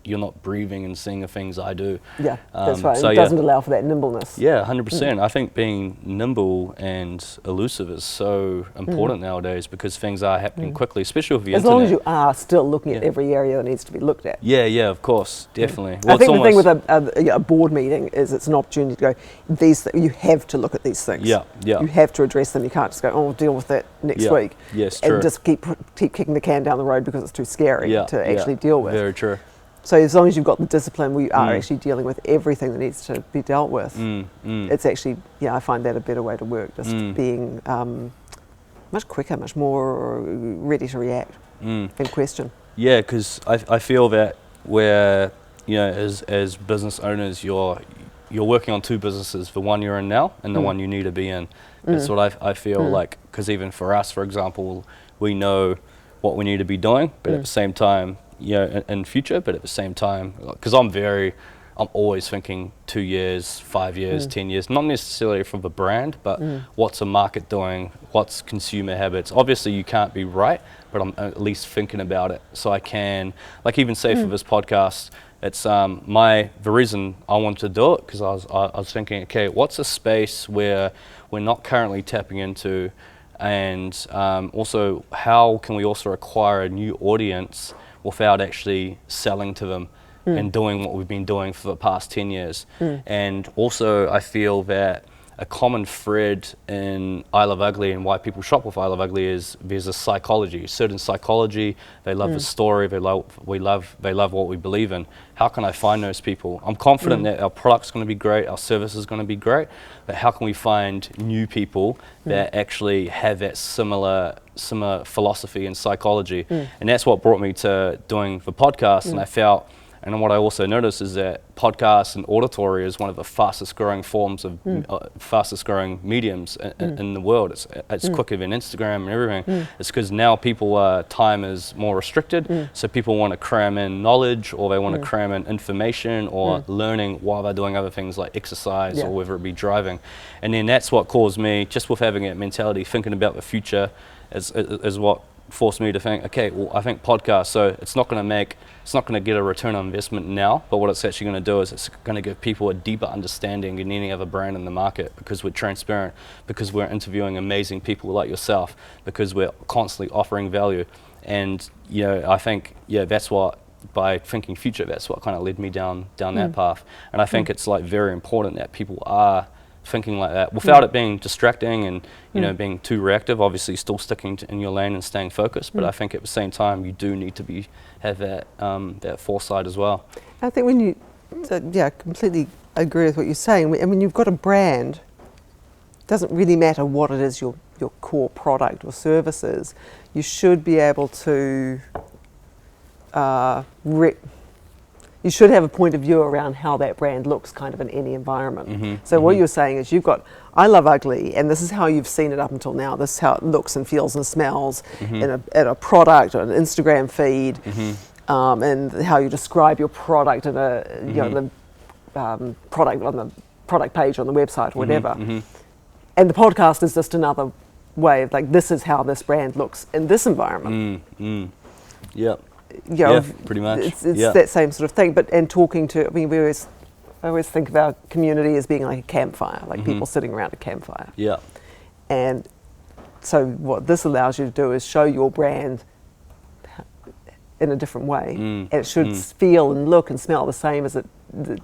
you're not breathing and seeing the things I do. Yeah, that's right. So it doesn't allow for that nimbleness. Yeah, 100%. I think being nimble and elusive is so important nowadays, because things are happening quickly, especially with the internet. As long as you are still looking at every area that needs to be looked at. Yeah, of course, definitely. Well, I think the thing with a board meeting is it's an opportunity to go, you have to look at these things. Yeah. You have to address them. You can't just go, oh, we'll deal with that next week. Yes, and true. just keep kicking the can down the road because it's too scary to actually deal with. Very true. So as long as you've got the discipline where you are actually dealing with everything that needs to be dealt with, it's actually, I find that a better way to work, just being much quicker, much more ready to react and question. Yeah, because I feel that where, as business owners, you're working on two businesses, the one you're in now and the one you need to be in. That's what I feel like, because even for us, for example, we know what we need to be doing, but at the same time, in future, but at the same time, because I'm always thinking 2 years, 5 years, 10 years, not necessarily from the brand, but what's the market doing, what's consumer habits. Obviously you can't be right, but I'm at least thinking about it. So I can, like, even say for this podcast, it's the reason I wanted to do it, because I was thinking, okay, what's a space where we're not currently tapping into, and also how can we also acquire a new audience without actually selling to them and doing what we've been doing for the past 10 years. And also I feel that a common thread in I Love Ugly and why people shop with I Love Ugly is there's a certain psychology. They love the story, they love what we believe in. How can I find those people? I'm confident that our product's going to be great, our service is going to be great, but how can we find new people that actually have that similar philosophy and psychology? And that's what brought me to doing the podcast. And I felt, and what I also noticed is that podcasts and auditory is one of the fastest growing forms of fastest growing mediums in the world. It's quicker than Instagram and everything. It's because now time is more restricted, so people want to cram in knowledge, or they want to cram in information or learning while they're doing other things like exercise or whether it be driving. And then that's what caused me, just with having that mentality, thinking about the future, is what forced me to think, okay, well, I think podcasts, so it's not going to get a return on investment now, but what it's actually going to do is it's going to give people a deeper understanding than any other brand in the market, because we're transparent, because we're interviewing amazing people like yourself, because we're constantly offering value. And I think that's what, by thinking future, that's what kind of led me down that path. And I think it's like very important that people are thinking like that without it being distracting and being too reactive. Obviously still sticking in your lane and staying focused, but I think at the same time you do need to have that foresight as well. I think when you completely agree with what you're saying. And when you've got a brand, it doesn't really matter what it is your core product or service is, you should be able to you should have a point of view around how that brand looks kind of in any environment. So what you're saying is you've got I Love Ugly, and this is how you've seen it up until now. This is how it looks and feels and smells in a product or an Instagram feed, and how you describe your product in the product on the product page on the website or whatever. And the podcast is just another way of like, this is how this brand looks in this environment. Yep. Yeah, pretty much. It's that same sort of thing. And talking to, I mean, we always I always think of our community as being like a campfire, like people sitting around a campfire. Yeah. And so what this allows you to do is show your brand in a different way. And it should feel and look and smell the same as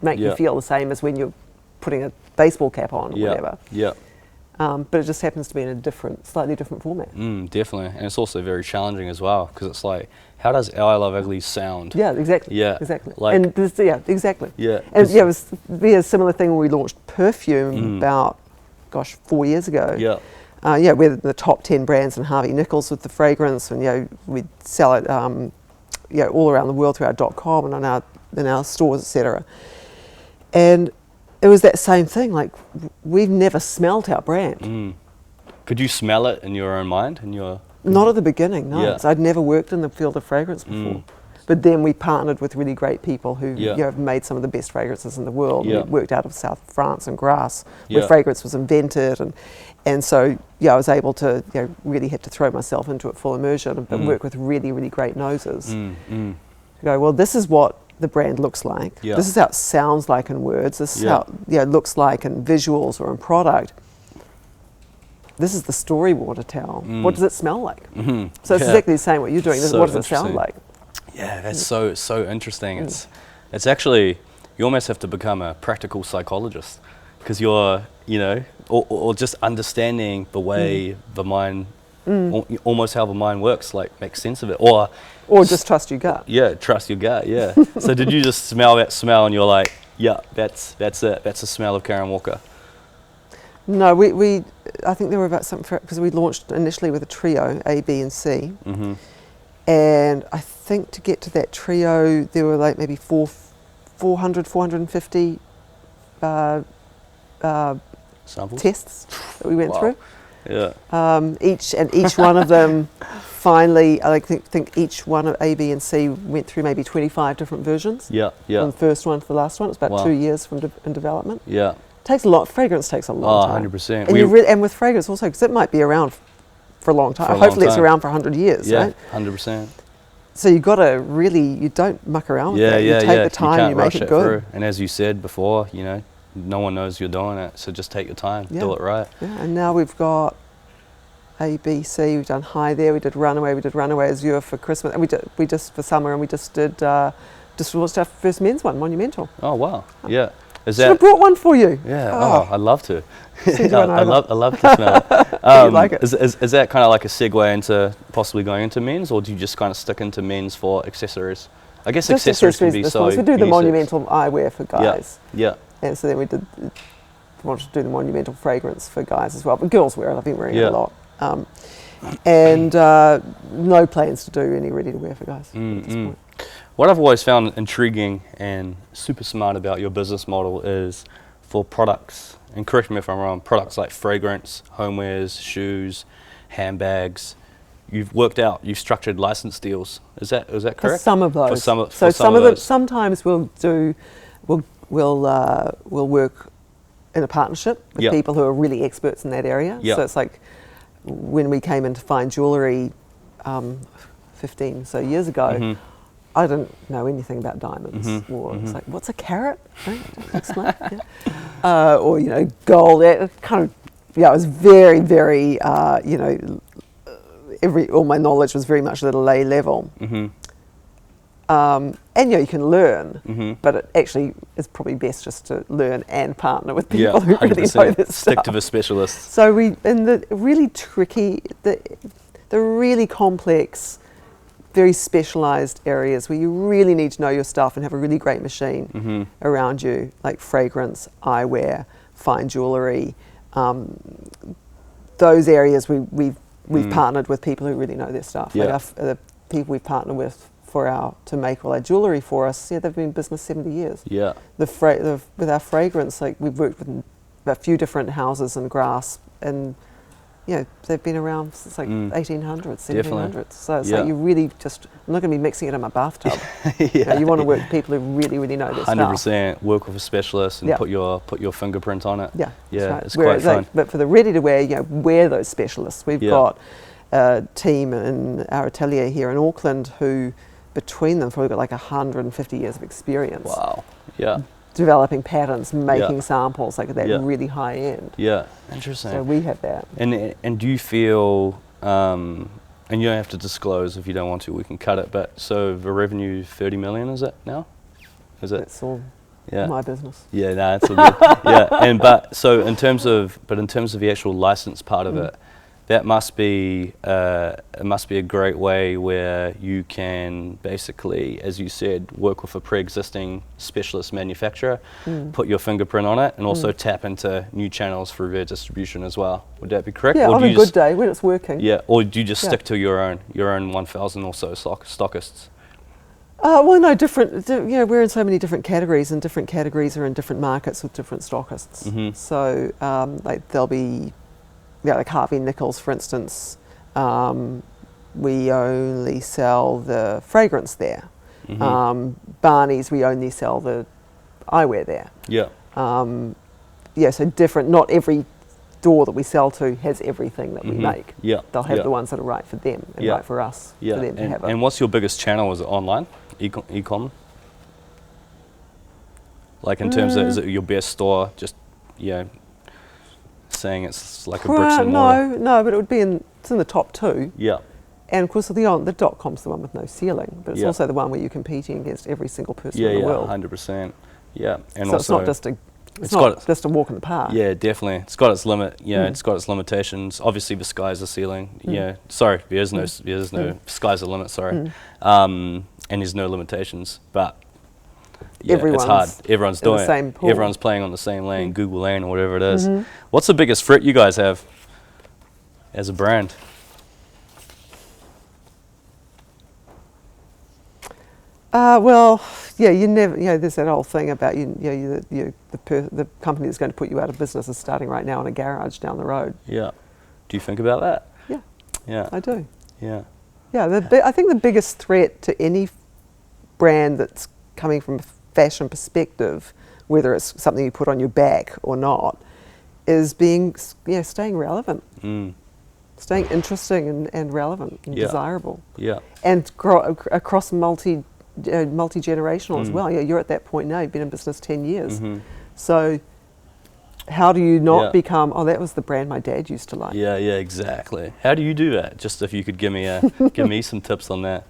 make you feel the same as when you're putting a baseball cap on or whatever. Yeah. But it just happens to be in a slightly different format. Definitely. And it's also very challenging as well, because it's like, how does I Love Ugly sound? Yeah, exactly. Yeah. Exactly. Like, and exactly. Yeah. And it was a similar thing when we launched perfume about, 4 years ago. Yeah. We're the top 10 brands in Harvey Nichols with the fragrance, and we sell it all around the world through our .com and in our stores, etc. And it was that same thing. Like, we've never smelt our brand. Could you smell it in your own mind? Not at the beginning, no. Yeah. So I'd never worked in the field of fragrance before. But then we partnered with really great people who have made some of the best fragrances in the world. Yeah. We worked out of South France and Grasse, Yeah. where fragrance was invented, and so I was able to really have to throw myself into it full immersion, but work with really, really great noses. To go, well, this is what the brand looks like. Yeah. This is how it sounds like in words. This is how it looks like in visuals or in product. This is the story we want to tell. What does it smell like? So it's exactly the same what you're doing. So what does it sound like? Yeah, that's so interesting. It's actually, you almost have to become a practical psychologist, because you're, or just understanding the way the mind, almost how the mind works, like make sense of it. Or just trust your gut. Yeah, trust your gut, yeah. So did you just smell that smell and you're like, yeah, that's it, that's the smell of Karen Walker? No, I think there were about something, because we launched initially with a trio, A, B and C. And I think to get to that trio, there were like maybe 450 Samples? tests that we went through. Yeah. Each one of them finally, I think each one of A, B and C went through maybe 25 different versions. Yeah. From the first one to the last one. It's about 2 years in development. Yeah. Takes a lot. Fragrance takes a long time. 100%. And with fragrance also, because it might be around for a long time. Hopefully it's around for 100 years, right? 100%. So you've got to really, you don't muck around with it. You take the time, you make it good. And as you said before, no one knows you're doing it, so just take your time, do it right. Yeah, and now we've got A, B, C, we've done High there, we did Runaway Azure for Christmas, and we just for summer, and we just launched our first men's one, Monumental. Oh wow, yeah. Should have brought one for you. Yeah, I'd love to. I love to smell it. You like it? Is that kind of like a segue into possibly going into men's, or do you just kind of stick into men's for accessories? I guess just accessories can be so. We do the unisex. Monumental eyewear for guys. Yeah. And so then we wanted to do the Monumental fragrance for guys as well, but girls wear it. I've been wearing it a lot. And no plans to do any ready to wear for guys at this point. What I've always found intriguing and super smart about your business model is for products, and correct me if I'm wrong, products like fragrance, homewares, shoes, handbags, you've structured license deals. Is that correct? For some of those. For some of those. Sometimes we'll work in a partnership with people who are really experts in that area. So it's like when we came in to find jewellery 15 so years ago, I didn't know anything about diamonds. Or it's like, what's a carat? Explain. Or gold. It kind of, it was very, very, all my knowledge was very much at a lay level. And you can learn, but it actually is probably best just to learn and partner with people who really know this stuff. Stick to the specialists. So in the really tricky, the really complex, very specialised areas where you really need to know your stuff and have a really great machine around you, like fragrance, eyewear, fine jewellery. Those areas we've partnered with people who really know their stuff. Like the people we've partnered with to make all our jewellery for us, they've been in business 70 years. Yeah. With our fragrance, like we've worked with a few different houses in Grasse, and they've been around since like 1800s, 1700s. Definitely. So it's like you really just, I'm not going to be mixing it in my bathtub. You want to work with people who really, really know their 100%. stuff. 100%. Work with a specialist and put your fingerprint on it. Yeah. Right. It's quite fun. But for the ready to wear, wear those specialists. We've got a team in our atelier here in Auckland who, between them, probably got like 150 years of experience. Wow. Yeah. developing patterns, making Yeah. samples, like at that Yeah. really high end. Yeah, interesting. So we have that. And do you feel, and you don't have to disclose if you don't want to, we can cut it, but so the revenue 30 million, is it now? Is it? That's all Yeah. my business. Yeah, no, it's all good. Yeah, and in terms of the actual license part of it, that must be it must be a great way where you can basically, as you said, work with a pre-existing specialist manufacturer, put your fingerprint on it, and also tap into new channels through their distribution as well. Would that be correct? Yeah, Or on do a you good just- day when it's working. Yeah, or do you just Yeah. stick to your own 1,000 or so stockists? Well, no, we're in so many different categories, and different categories are in different markets with different stockists. Mhm. So, like there'll be, like Harvey Nichols, for instance, we only sell the fragrance there. Barney's, we only sell the eyewear there. Yeah. So different. Not every door that we sell to has everything that we make. Yeah. They'll have Yeah. the ones that are right for them and Yeah. right for us. Yeah. For them to have And what's your biggest channel? Is it online? E-com? Like in terms of, is it your best store? Just, saying it's like a bricks and mortar? No, but it's in the top two. Yeah. And of course, the .com's the one with no ceiling, but it's Yeah. also the one where you're competing against every single person Yeah, in the yeah, world. 100%. Yeah. And So also, it's not just it's got- just a walk in the park. yeah, definitely. It's got its limit. Yeah, it's got its limitations. Obviously, the sky's the ceiling. Yeah, sorry, there's no sky's the limit. Sorry, and there's no limitations. But yeah, it's hard. Everyone's Everyone's in the doing same it. pool. Everyone's playing on the same lane, Google lane or whatever it is. What's the biggest threat you guys have as a brand? You never. There's that whole thing about the company that's going to put you out of business is starting right now in a garage down the road. Yeah. Do you think about that? Yeah, Yeah. I do. Yeah. Yeah, I think the biggest threat to any brand that's coming from a fashion perspective, whether it's something you put on your back or not, is staying relevant, staying interesting and relevant and Yeah. desirable, Yeah. and across multi-generational as well. Yeah, you're at that point now. You've been in business 10 years, so how do you not Yeah. become? Oh, that was the brand my dad used to like. Yeah, yeah, exactly. How do you do that? Just if you could give me give me some tips on that,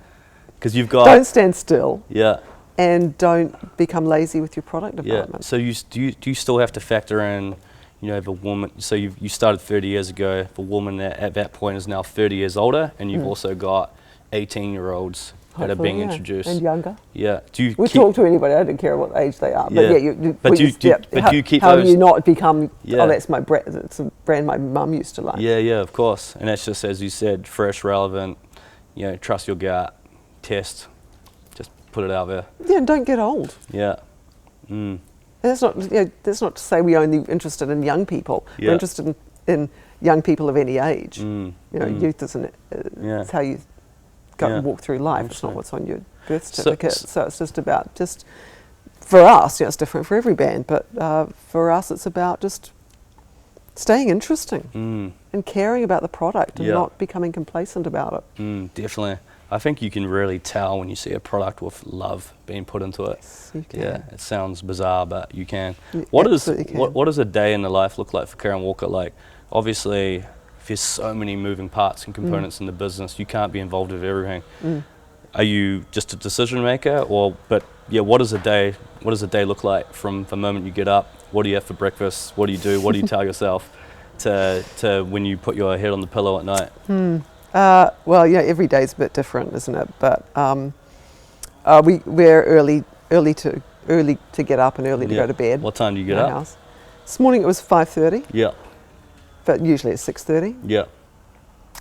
because you've got Don't stand still. yeah, And don't become lazy with your product yeah. development. So do you still have to factor in, the woman? So you started 30 years ago. The woman at that point is now 30 years older, and you've also got 18-year-olds that are being Hopefully, yeah. introduced. And younger. Yeah. Do you We'll keep, talk to anybody. I don't care what age they are. Yeah. But yeah, But do you keep how those- do you not become? Yeah. Oh, that's my brand. It's a brand my mum used to like. Yeah, yeah, of course. And that's just, as you said, fresh, relevant. Trust your gut, test, just put it out there. Yeah, and don't get old. Yeah. Mm. That's not. That's not to say we're only interested in young people. Yeah. We're interested in young people of any age. Mm. Youth isn't. Yeah. It's how you go Yeah. and walk through life. It's not what's on your birth So- certificate. So it's just about for us. It's different for every band, but for us, it's about just staying interesting and caring about the product and Yeah. not becoming complacent about it. Definitely. I think you can really tell when you see a product with love being put into it. Yes, you can. Yeah, it sounds bizarre, but you can. You What absolutely can. what does a day in the life look like for Karen Walker? Like, obviously, there's so many moving parts and components in the business. You can't be involved with everything. Are you just a decision maker, what does a day look like from the moment you get up? What do you have for breakfast? What do you do? What do you tell yourself to when you put your head on the pillow at night? Every day's a bit different, isn't it? But we're early to get up and early to Yeah. go to bed. What time do you in get our up? house. This morning it was 5:30, Yeah, but usually it's 6:30. yeah,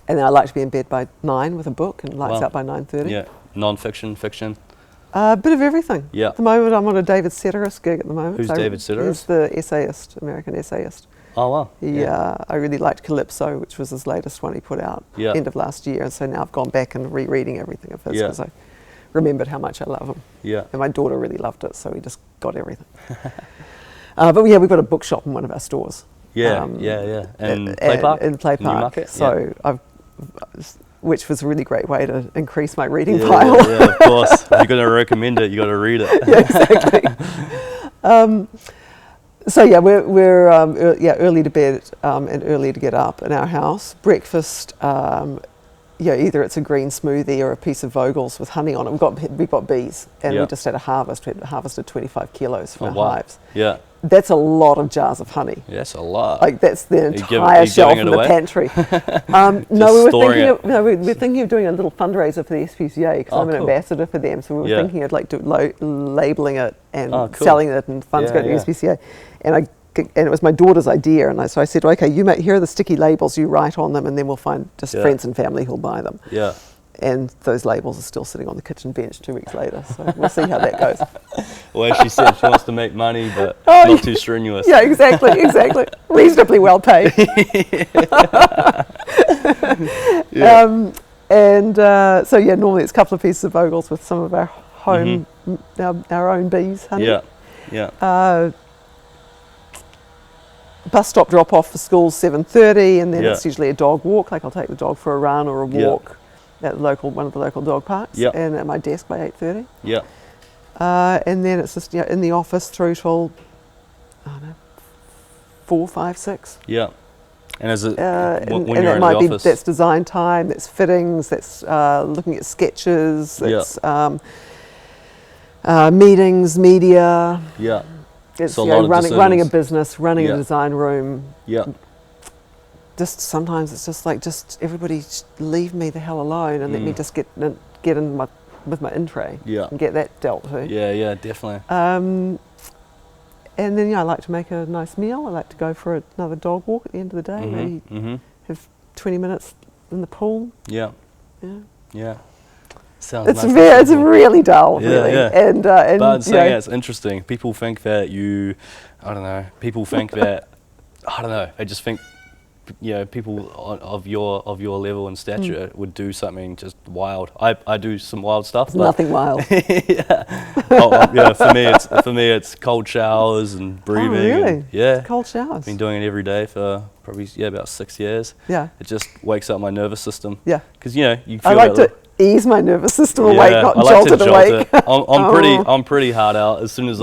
And then I like to be in bed by 9 with a book and lights Wow. out by 9:30. yeah. Non-fiction, fiction. A bit of everything. Yeah. At the moment, I'm on a David Sedaris gig at the moment. Who's David Sedaris? He's the essayist, American essayist. Oh wow. I really liked Calypso, which was his latest one he put out Yeah. end of last year. And so now I've gone back and rereading everything of his Yeah. because I remembered how much I love him. Yeah. And my daughter really loved it, so we just got everything. We've got a bookshop in one of our stores. Yeah, yeah. And Play Park? In Play Park. Newmarket? So which was a really great way to increase my reading yeah, pile. yeah, of course. If you're going to recommend it, you got to read it. Yeah, exactly. So yeah, we're early to bed and early to get up in our house. Breakfast, either it's a green smoothie or a piece of Vogel's with honey on it. We've got bees, and we just had a harvest. We harvested 25 kilos from our hives. Yeah. That's a lot of jars of honey. Yeah, that's a lot. Like that's the entire shelf in the pantry. No, we were thinking of doing a little fundraiser for the SPCA because I'm an ambassador for them. So we were thinking of like labeling it and selling it, and funds go to the SPCA. And it was my daughter's idea, and so I said, okay, here are the sticky labels. You write on them, and then we'll find just friends and family who'll buy them. Yeah. And those labels are still sitting on the kitchen bench 2 weeks later, so we'll see how that goes. Well, as she said, she wants to make money, but not too strenuous. Yeah, exactly. Reasonably well paid. Normally it's a couple of pieces of Vogel's with some of our home, our own bees, honey. Yeah. Bus stop drop off for school 7:30, and then it's usually a dog walk. Like I'll take the dog for a run or a walk at one of the local dog parks, and at my desk by 8:30. Yeah. And then it's just in the office through till 4, 5, 6. Yeah. And is it when and you're that in might the office? That's design time, that's fittings, that's looking at sketches, that's meetings, media. Yeah. It's So a lot of running a decisions. business, running a design room. Yeah. Just sometimes it's just like everybody leave me the hell alone and let me just get in with my in tray and get that dealt with. Yeah, definitely. And then I like to make a nice meal. I like to go for another dog walk at the end of the day. Maybe have 20 minutes in the pool. Yeah. Sounds It's nice. it's really dull, really. Yeah. And But saying it's interesting. People think that they just think, people of your level and stature would do something just wild. I do some wild stuff. But nothing wild. For me it's cold showers and breathing. Oh, really? And, yeah. Cold showers. Been doing it every day for probably about 6 years. Yeah. It just wakes up my nervous system. Yeah. Because you feel I like to ease my nervous system awake, not I like jolt it awake. I'm pretty hard out. As soon as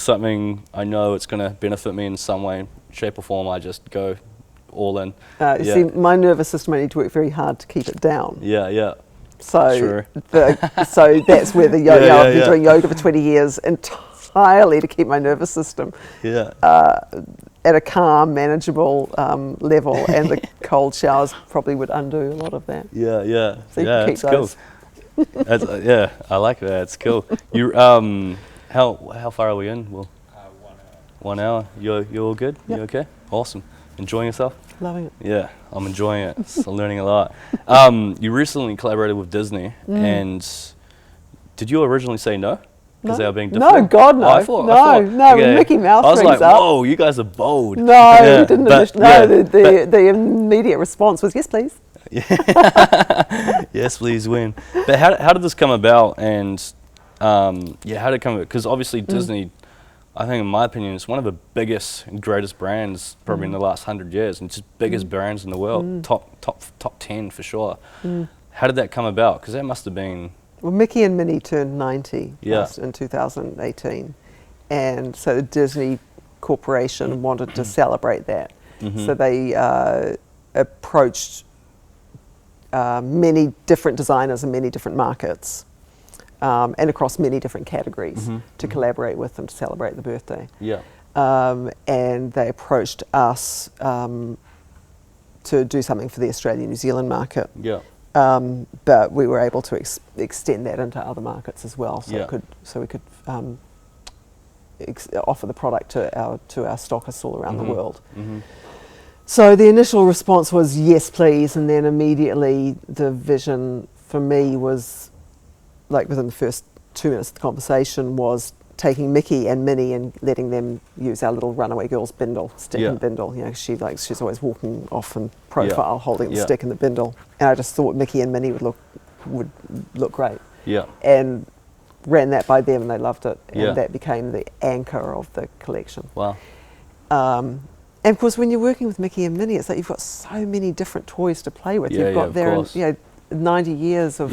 something I know it's going to benefit me in some way, shape or form, I just go all in. See, my nervous system, I need to work very hard to keep it down. Yeah. So, Sure. So that's where the yoga. I've been doing yoga for 20 years entirely to keep my nervous system at a calm, manageable level, and the cold showers probably would undo a lot of that. Yeah. So you can keep it's those. cool. I like that. It's cool. You how far are we in? Well, 1 hour. You're all good? Yep. You okay? Awesome. Enjoying yourself? Loving it. Yeah, I'm enjoying it. I'm learning a lot. You recently collaborated with Disney, and did you originally say no? Because they were being difficult? No, God, no. Oh, I thought, when Mickey Mouse I was rings like, up. whoa, you guys are bold. No, we didn't. The the immediate response was, yes, please. Yes, please win. But how did this come about? And how did it come about? Because obviously Disney, I think in my opinion, it's one of the biggest and greatest brands probably in the last 100 years, and just biggest brands in the world, top 10 for sure. How did that come about? Because that must have been... Well, Mickey and Minnie turned 90 in 2018, and so the Disney Corporation wanted to celebrate that. So they approached many different designers in many different markets and across many different categories to collaborate with them to celebrate the birthday. And they approached us to do something for the Australia-New Zealand market. But we were able to extend that into other markets as well, so we could offer the product to our stockists all around the world. So the initial response was yes, please, and then immediately the vision for me was, like within the first 2 minutes of the conversation, was taking Mickey and Minnie and letting them use our little runaway girl's bindle, stick and bindle. She's always walking off in profile, holding the stick and the bindle. And I just thought Mickey and Minnie would look great. And ran that by them, and they loved it. And that became the anchor of the collection. Wow. And of course, when you're working with Mickey and Minnie, it's like you've got so many different toys to play with. You've got 90 years of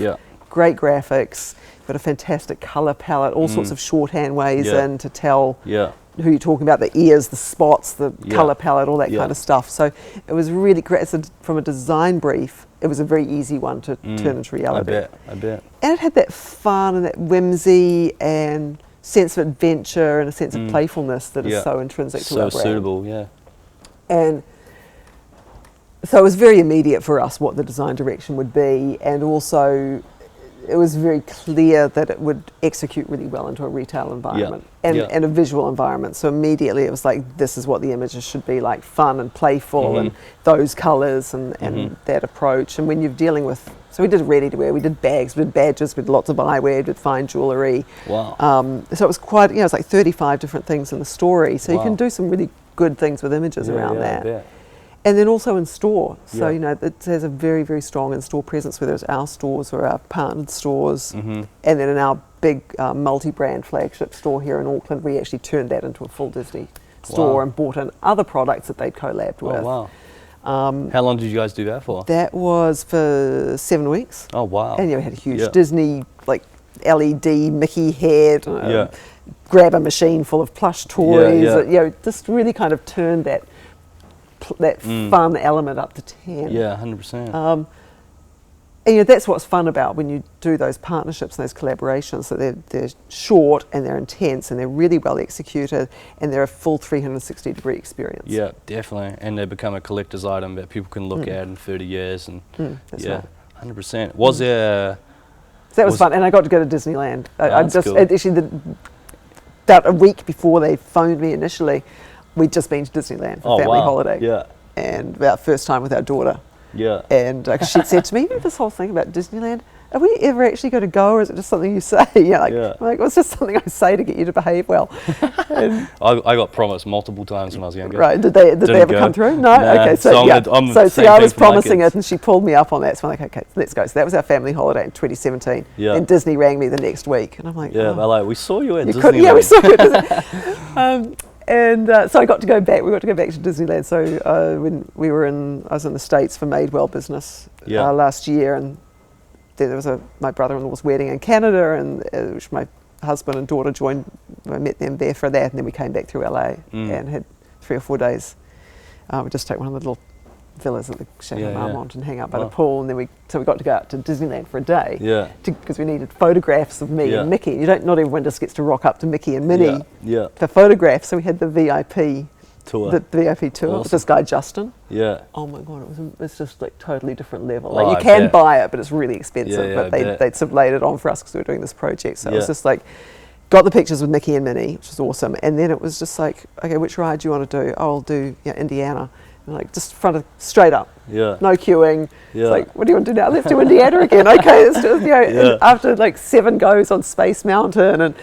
great graphics, got a fantastic colour palette, all sorts of shorthand ways in to tell who you're talking about, the ears, the spots, the colour palette, all that kind of stuff. So it was really great. So from a design brief, it was a very easy one to turn into reality. I bet. And it had that fun and that whimsy and sense of adventure and a sense of playfulness that is so intrinsic to our brand. So suitable, yeah. And so it was very immediate for us what the design direction would be, and also it was very clear that it would execute really well into a retail environment and a visual environment. So immediately it was like, this is what the images should be, like fun and playful and those colours and that approach. And when you're dealing with, so we did ready to wear, we did bags, we did badges, we did lots of eyewear, we did fine jewellery. Wow. So it was quite, it was like 35 different things in the story. So you can do some really good things with images around that. I bet. And then also in store. So, it has a very, very strong in-store presence, whether it's our stores or our partnered stores. And then in our big multi-brand flagship store here in Auckland, we actually turned that into a full Disney store and brought in other products that they'd collabed with. Wow. How long did you guys do that for? That was for 7 weeks. Oh, wow. And we had a huge Disney, like, LED Mickey head, grab a machine full of plush toys. Just really kind of turned that fun element up to 10. Yeah, 100%. And that's what's fun about when you do those partnerships and those collaborations. So they're short and they're intense and they're really well executed and they're a full 360-degree experience. Yeah, definitely. And they become a collector's item that people can look at in 30 years. And that's right. 100%. Was there... So that was fun, and I got to go to Disneyland. Cool. Actually, about a week before they phoned me initially, we'd just been to Disneyland for family holiday. Yeah. And about first time with our daughter. Yeah. And she said to me, this whole thing about Disneyland, are we ever actually going to go, or is it just something you say? I'm like, well, it's just something I say to get you to behave well. I got promised multiple times when I was younger. Right, did they ever come through? No? Nah, okay, so I was promising it and she pulled me up on that, so I'm like, okay, let's go. So that was our family holiday in 2017, and Disney rang me the next week, and I'm like, they're like, we saw you at Disneyland. Yeah, we saw you at Disney. So I got to go back. We got to go back to Disneyland. So when I was in the States for Madewell business last year, and there was my brother-in-law's wedding in Canada, and which my husband and daughter joined. I met them there for that, and then we came back through LA and had 3 or 4 days. We just take one of the little villas at the Chateau Marmont and hang out by the pool, and then we got to go out to Disneyland for a day because we needed photographs of me and Mickey. Not everyone just gets to rock up to Mickey and Minnie for photographs, so we had the VIP tour. The VIP tour with this guy Justin. Yeah. Oh my god, it's just like totally different level. Like you can buy it, but it's really expensive. But they'd sort of laid it on for us because we were doing this project. So it was just like, got the pictures with Mickey and Minnie, which was awesome. And then it was just like, okay, which ride do you want to do? Oh, I'll do Indiana. And like just straight up. Yeah. No queuing. Yeah. It's like, what do you want to do now? Let's do Indiana again. Okay, let's do and after like 7 goes on Space Mountain and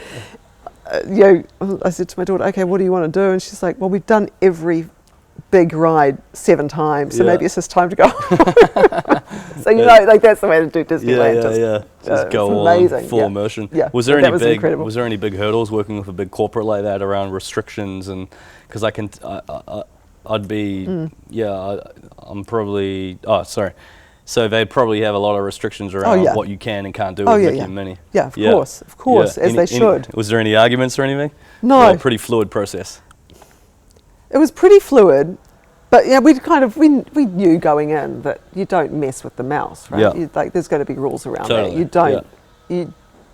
I said to my daughter, okay, what do you want to do? And she's like, well, we've done every big ride 7 times, so maybe it's just time to go. So like that's the way to do Disneyland. Just go all full immersion. Yeah. Was there any big hurdles working with a big corporate like that around restrictions? And because I'm probably So they probably have a lot of restrictions around what you can and can't do with Mickey and Minnie. Yeah, of course, as they should. Was there any arguments or anything? No. A pretty fluid process. It was pretty fluid, but we knew going in that you don't mess with the mouse, right? Yeah. There's going to be rules around that. You don't.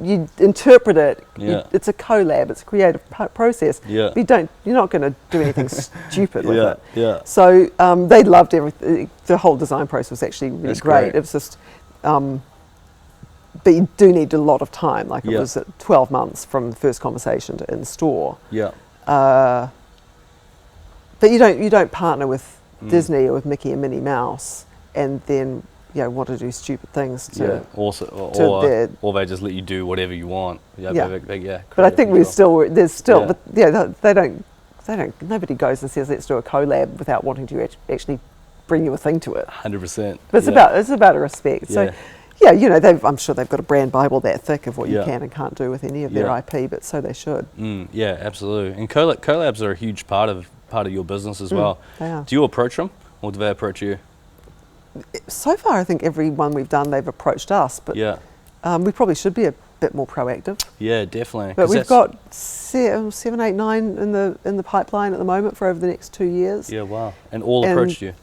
You interpret it. It's a collab. It's a creative process. Yeah. But you're not going to do anything stupid with it. Yeah. So they loved everything. The whole design process was actually really great. It was just, but you do need a lot of time. Like it was 12 months from the first conversation to in store. Yeah. But you don't partner with Disney or with Mickey and Minnie Mouse and then want to do stupid things to or they just let you do whatever you want. But I think they don't. Nobody goes and says let's do a collab without wanting to actually bring you a thing to it. 100%. But it's about a respect. So I'm sure they've got a brand Bible that thick of what you can and can't do with any of their IP, but so they should. Yeah, absolutely. And collabs are a huge part of your business as well. They are. Do you approach them or do they approach you? So far, I think every one we've done, they've approached us. But We probably should be a bit more proactive. Yeah, definitely. But we've got 7, 8, 9 in the pipeline at the moment for over the next 2 years. Yeah, wow. And all approached you?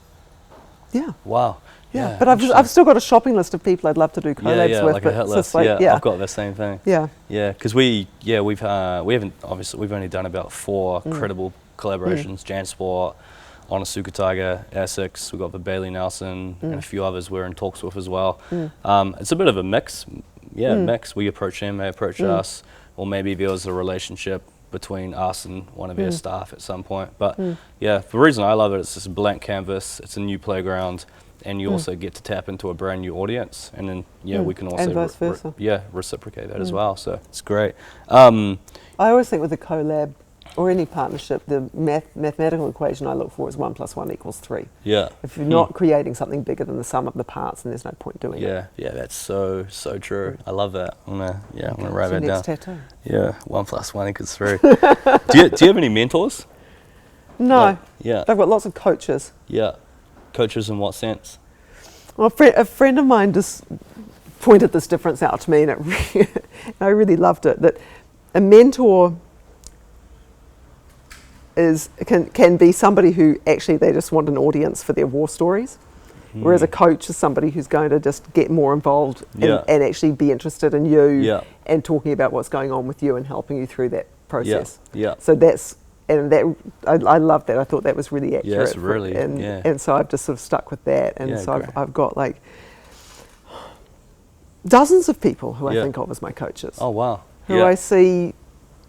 Yeah. Wow. Yeah, but I've still got a shopping list of people I'd love to do collabs with. Like a hit list. I've got the same thing. Yeah. Yeah, because we haven't, obviously, we've only done about 4 credible collaborations, JanSport, Onitsuka Tiger, Essex, we've got the Bailey Nelson, and a few others we're in talks with as well. It's a bit of a mix. Mix. We approach them, they approach us, or maybe there was a relationship between us and one of their staff at some point. But yeah, the reason I love it, it's just a blank canvas, it's a new playground, and you also get to tap into a brand new audience, and then we can also and vice versa. Reciprocate that as well. So it's great. I always think with a collab or any partnership, the mathematical equation I look for is 1 + 1 = 3. Yeah. If you're not creating something bigger than the sum of the parts, then there's no point doing it. Yeah, that's so true. I love that. I'm gonna write that down. Next tattoo. Yeah, 1 + 1 = 3. do you have any mentors? No. Yeah. I've got lots of coaches. Yeah. Coaches in what sense? Well, a friend of mine just pointed this difference out to me, and I really loved it. That a mentor can be somebody who actually they just want an audience for their war stories, whereas a coach is somebody who's going to just get more involved and actually be interested in you and talking about what's going on with you and helping you through that process. Yeah. So I love that. I thought that was really accurate. Yeah, it's really, and so I've just sort of stuck with that. And so I've got like dozens of people who I think of as my coaches. Oh, wow. Who I see,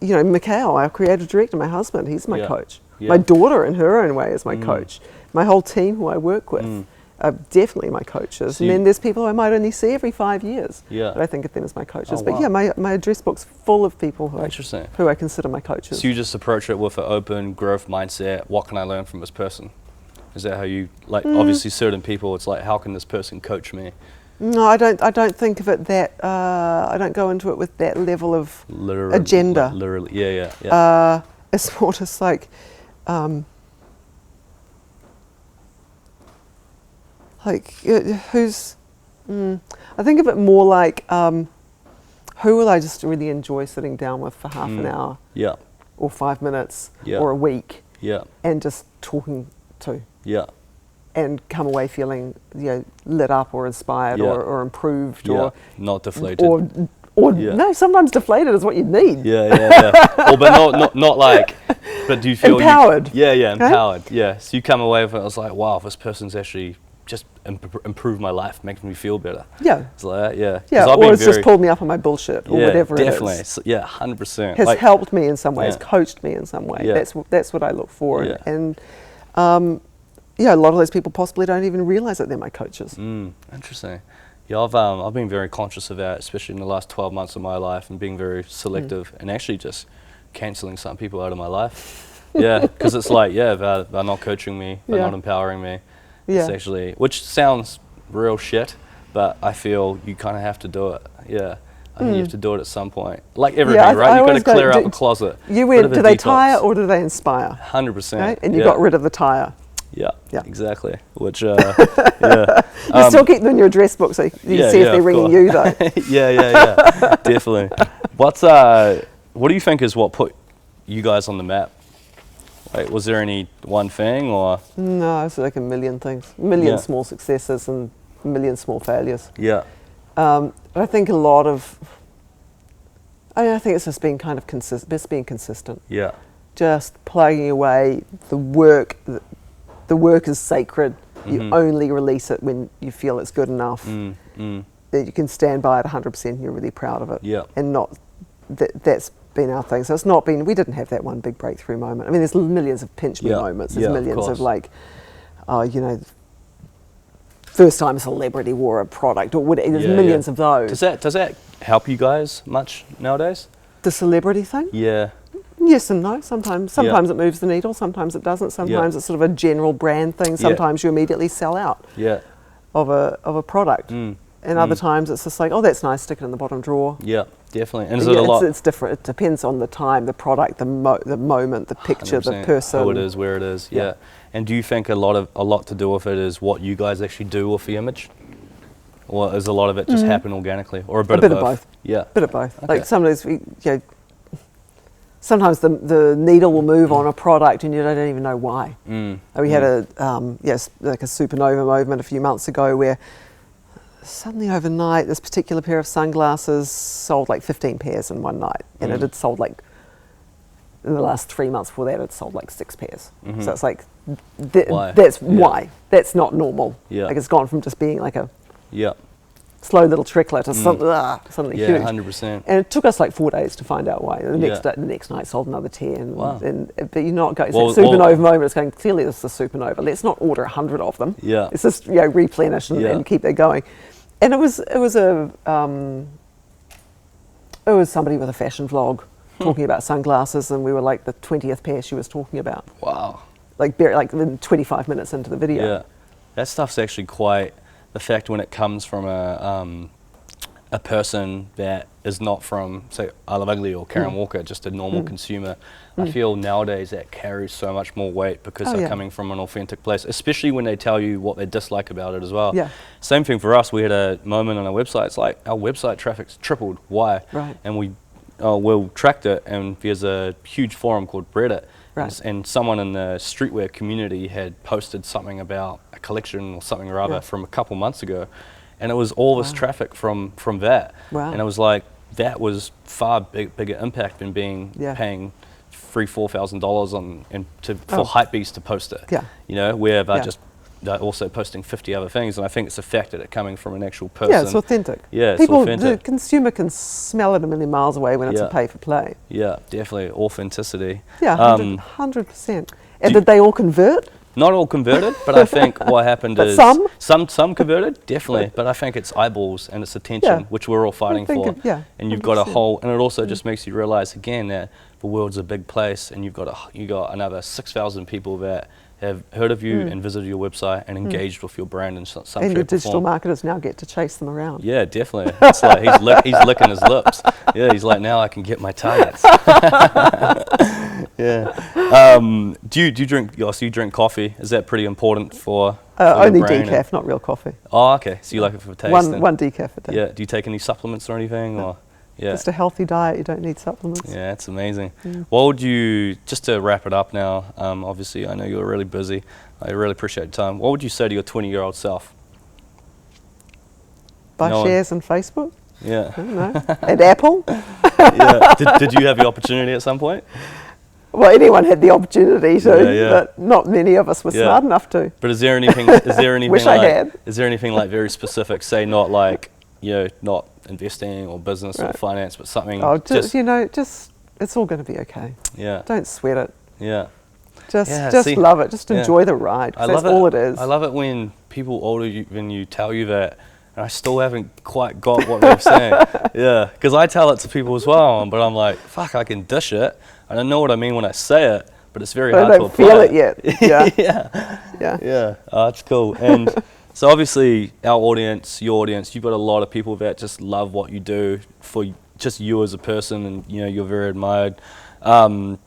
Mikhail, our creative director, my husband, he's my coach. Yeah. My daughter, in her own way, is my coach. My whole team who I work with are definitely my coaches. So and then there's people who I might only see every 5 years. Yeah. But I think of them as my coaches. Oh, but wow. my address book's full of people who I consider my coaches. So you just approach it with an open growth mindset. What can I learn from this person? Is that how you, obviously certain people, it's like, how can this person coach me? No, I don't think of it that, I don't go into it with that level of agenda. Literally, yeah. It's more just like, who's, I think of it more like, who will I just really enjoy sitting down with for half an hour? Yeah. Or 5 minutes, Yeah. or a week, Yeah. and just talking to. Yeah. And come away feeling, lit up or inspired or improved or not deflated. Or no, sometimes deflated is what you need. Yeah. But not like. But do you feel empowered? Empowered. Yeah. So you come away with it. I was like, wow, this person's actually just improved my life, makes me feel better. Yeah. It's like that. Yeah. Yeah. Or it's just pulled me up on my bullshit or whatever definitely. it is. So, 100%. Has helped me in some way. Has coached me in some way. Yeah. That's what I look for. Yeah. And a lot of those people possibly don't even realize that they're my coaches. Interesting. Yeah, I've been very conscious of that, especially in the last 12 months of my life, and being very selective and actually just cancelling some people out of my life. Yeah, because it's like, they're not coaching me, they're not empowering me. Yeah. It's actually, which sounds real shit, but I feel you kind of have to do it. Yeah. I think you have to do it at some point. Like everything, right? You've got to clear out the closet. You went, do they tire or do they inspire? 100%. Right? And you got rid of the tire. Yeah, exactly. Which, you still keep them in your address book so you see if they're ringing you, though. Yeah, definitely. What do you think is what put you guys on the map? Like, was there any one thing or? No, it's like a million things. A million small successes and a million small failures. Yeah. I think a lot of, I think it's just being kind of being consistent. Yeah. Just plugging away the work. The work is sacred. You only release it when you feel it's good enough. That you can stand by it 100% and you're really proud of it. Yeah. And not, that's been our thing. So it's not been, we didn't have that one big breakthrough moment. I mean, there's millions of pinch me moments. There's millions of like, first time a celebrity wore a product or whatever. There's millions of those. Does that help you guys much nowadays? The celebrity thing? Yeah. Yes and no. Sometimes it moves the needle. Sometimes it doesn't. Sometimes it's sort of a general brand thing. Sometimes you immediately sell out of a product. And other times it's just like, oh, that's nice. Stick it in the bottom drawer. Yeah, definitely. And is it a lot? It's different. It depends on the time, the product, the moment, the picture, the person. Who it is, where it is. Yeah. And do you think a lot to do with it is what you guys actually do with the image? Or is a lot of it just happen organically, or a bit of both? both. Yeah. Bit of both. Okay. Like sometimes sometimes the needle will move on a product and you don't even know why. We had a like a supernova moment a few months ago where suddenly overnight this particular pair of sunglasses sold like 15 pairs in one night, and it had sold like in the last 3 months before that it sold like 6 pairs. So it's like Why? that's Yeah. why that's not normal. Yeah. Like it's gone from just being like a Yeah. slow little trickler to something Yeah, huge. 100%. And it took us like 4 days to find out why. The Yeah. next night sold another 10. Wow. But you're not going, Well, it's that supernova moment, it's going, clearly this is a supernova. Let's not order 100 of them. Yeah. It's just, replenish and keep that going. And it was somebody with a fashion vlog talking about sunglasses, and we were like the 20th pair she was talking about. Wow. Like 25 minutes into the video. Yeah. That stuff's actually quite the fact when it comes from a person that is not from, say, I Love Ugly or Karen Walker, just a normal consumer. I feel nowadays that carries so much more weight because they're coming from an authentic place, especially when they tell you what they dislike about it as well. Yeah. Same thing for us. We had a moment on our website. It's like our website traffic's tripled. Why? Right. And we'll tracked it, and there's a huge forum called Reddit. Right. And someone in the streetwear community had posted something about a collection or something or other from a couple months ago, and it was all this traffic from that. Wow. And it was like that was far bigger impact than paying $3,000-$4,000 for Hypebeast to post it. Yeah. Where they're also posting 50 other things, and I think it's the fact that it's coming from an actual person. Yeah, it's authentic. Yeah, it's People, authentic. the consumer can smell it a million miles away when it's a pay for play. Yeah, definitely authenticity. Yeah, 100%. And do- did they all convert? Not all converted, but I think what happened But is some? converted, definitely. But I think it's eyeballs and it's attention, Yeah. which we're all fighting for. And you've got a 100%. whole, and it also just makes you realize again that the world's a big place, and you got another 6,000 people that have heard of you and visited your website and engaged with your brand in some And shape your or digital form. marketers now get to chase them around. Yeah, definitely. It's like he's licking his lips. Yeah, he's like, now I can get my targets. Yeah. Do you drink? So you drink coffee? Is that pretty important for your Only brain decaf, not real coffee. Oh, okay. So you like it for taste? One decaf a day. Yeah. Do you take any supplements or anything? No. Or yeah. Just a healthy diet, you don't need supplements. Yeah, that's amazing. What would you, just to wrap it up now, obviously I know you're really busy. I really appreciate your time. What would you say to your 20-year-old self? Buy No one- shares in Facebook? Yeah. I don't know. At Apple? Yeah. Did you have the opportunity at some point? Well, anyone had the opportunity to, Yeah. but not many of us were Yeah. smart enough to. But is there anything Wish I had. Is there anything like very specific, say not like, not investing or business or Right. finance, but something Oh, just it's all going to be okay. yeah. Don't sweat it. Yeah. Just see, love it. Just yeah. enjoy the ride. 'Cause that's all it is. I love it when people older than you tell you that, and I still haven't quite got what they're saying. Yeah, because I tell it to people as well, but I'm like, fuck, I can dish it. I don't know what I mean when I say it, but it's very But hard I to don't apply feel it yet. Yeah. Yeah. Yeah. Oh, that's cool. And so obviously our audience, your audience, you've got a lot of people that just love what you do for just you as a person, and you're very admired. And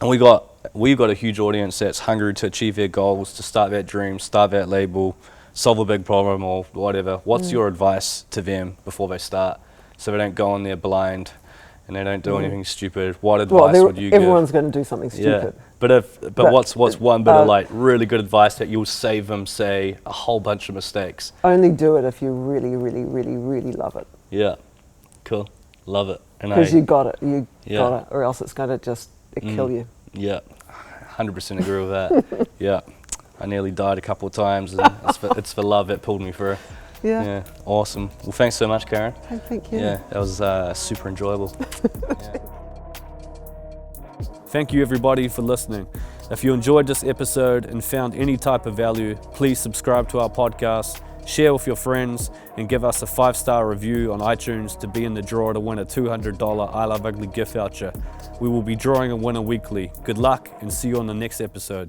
we've got a huge audience that's hungry to achieve their goals, to start that dream, start that label, solve a big problem or whatever. What's your advice to them before they start, so they don't go in there blind and they don't do anything stupid? What advice would you give? Everyone's going to do something stupid. But what's one bit of like really good advice that you'll save them, say, a whole bunch of mistakes? Only do it if you really, really, really, really love it. Yeah, cool, love it. Because you got it, Yeah. got it, or else it's going to just kill you. Yeah, 100% agree with that. Yeah, I nearly died a couple of times, and it's for love that pulled me through. Yeah. Awesome. Well, thanks so much, Karen. Hey, thank you. Yeah, that was super enjoyable. Yeah. Thank you everybody for listening. If you enjoyed this episode and found any type of value, please subscribe to our podcast, share with your friends, and give us a 5-star review on iTunes to be in the draw to win a $200 I Love Ugly gift voucher. We will be drawing a winner weekly. Good luck and see you on the next episode.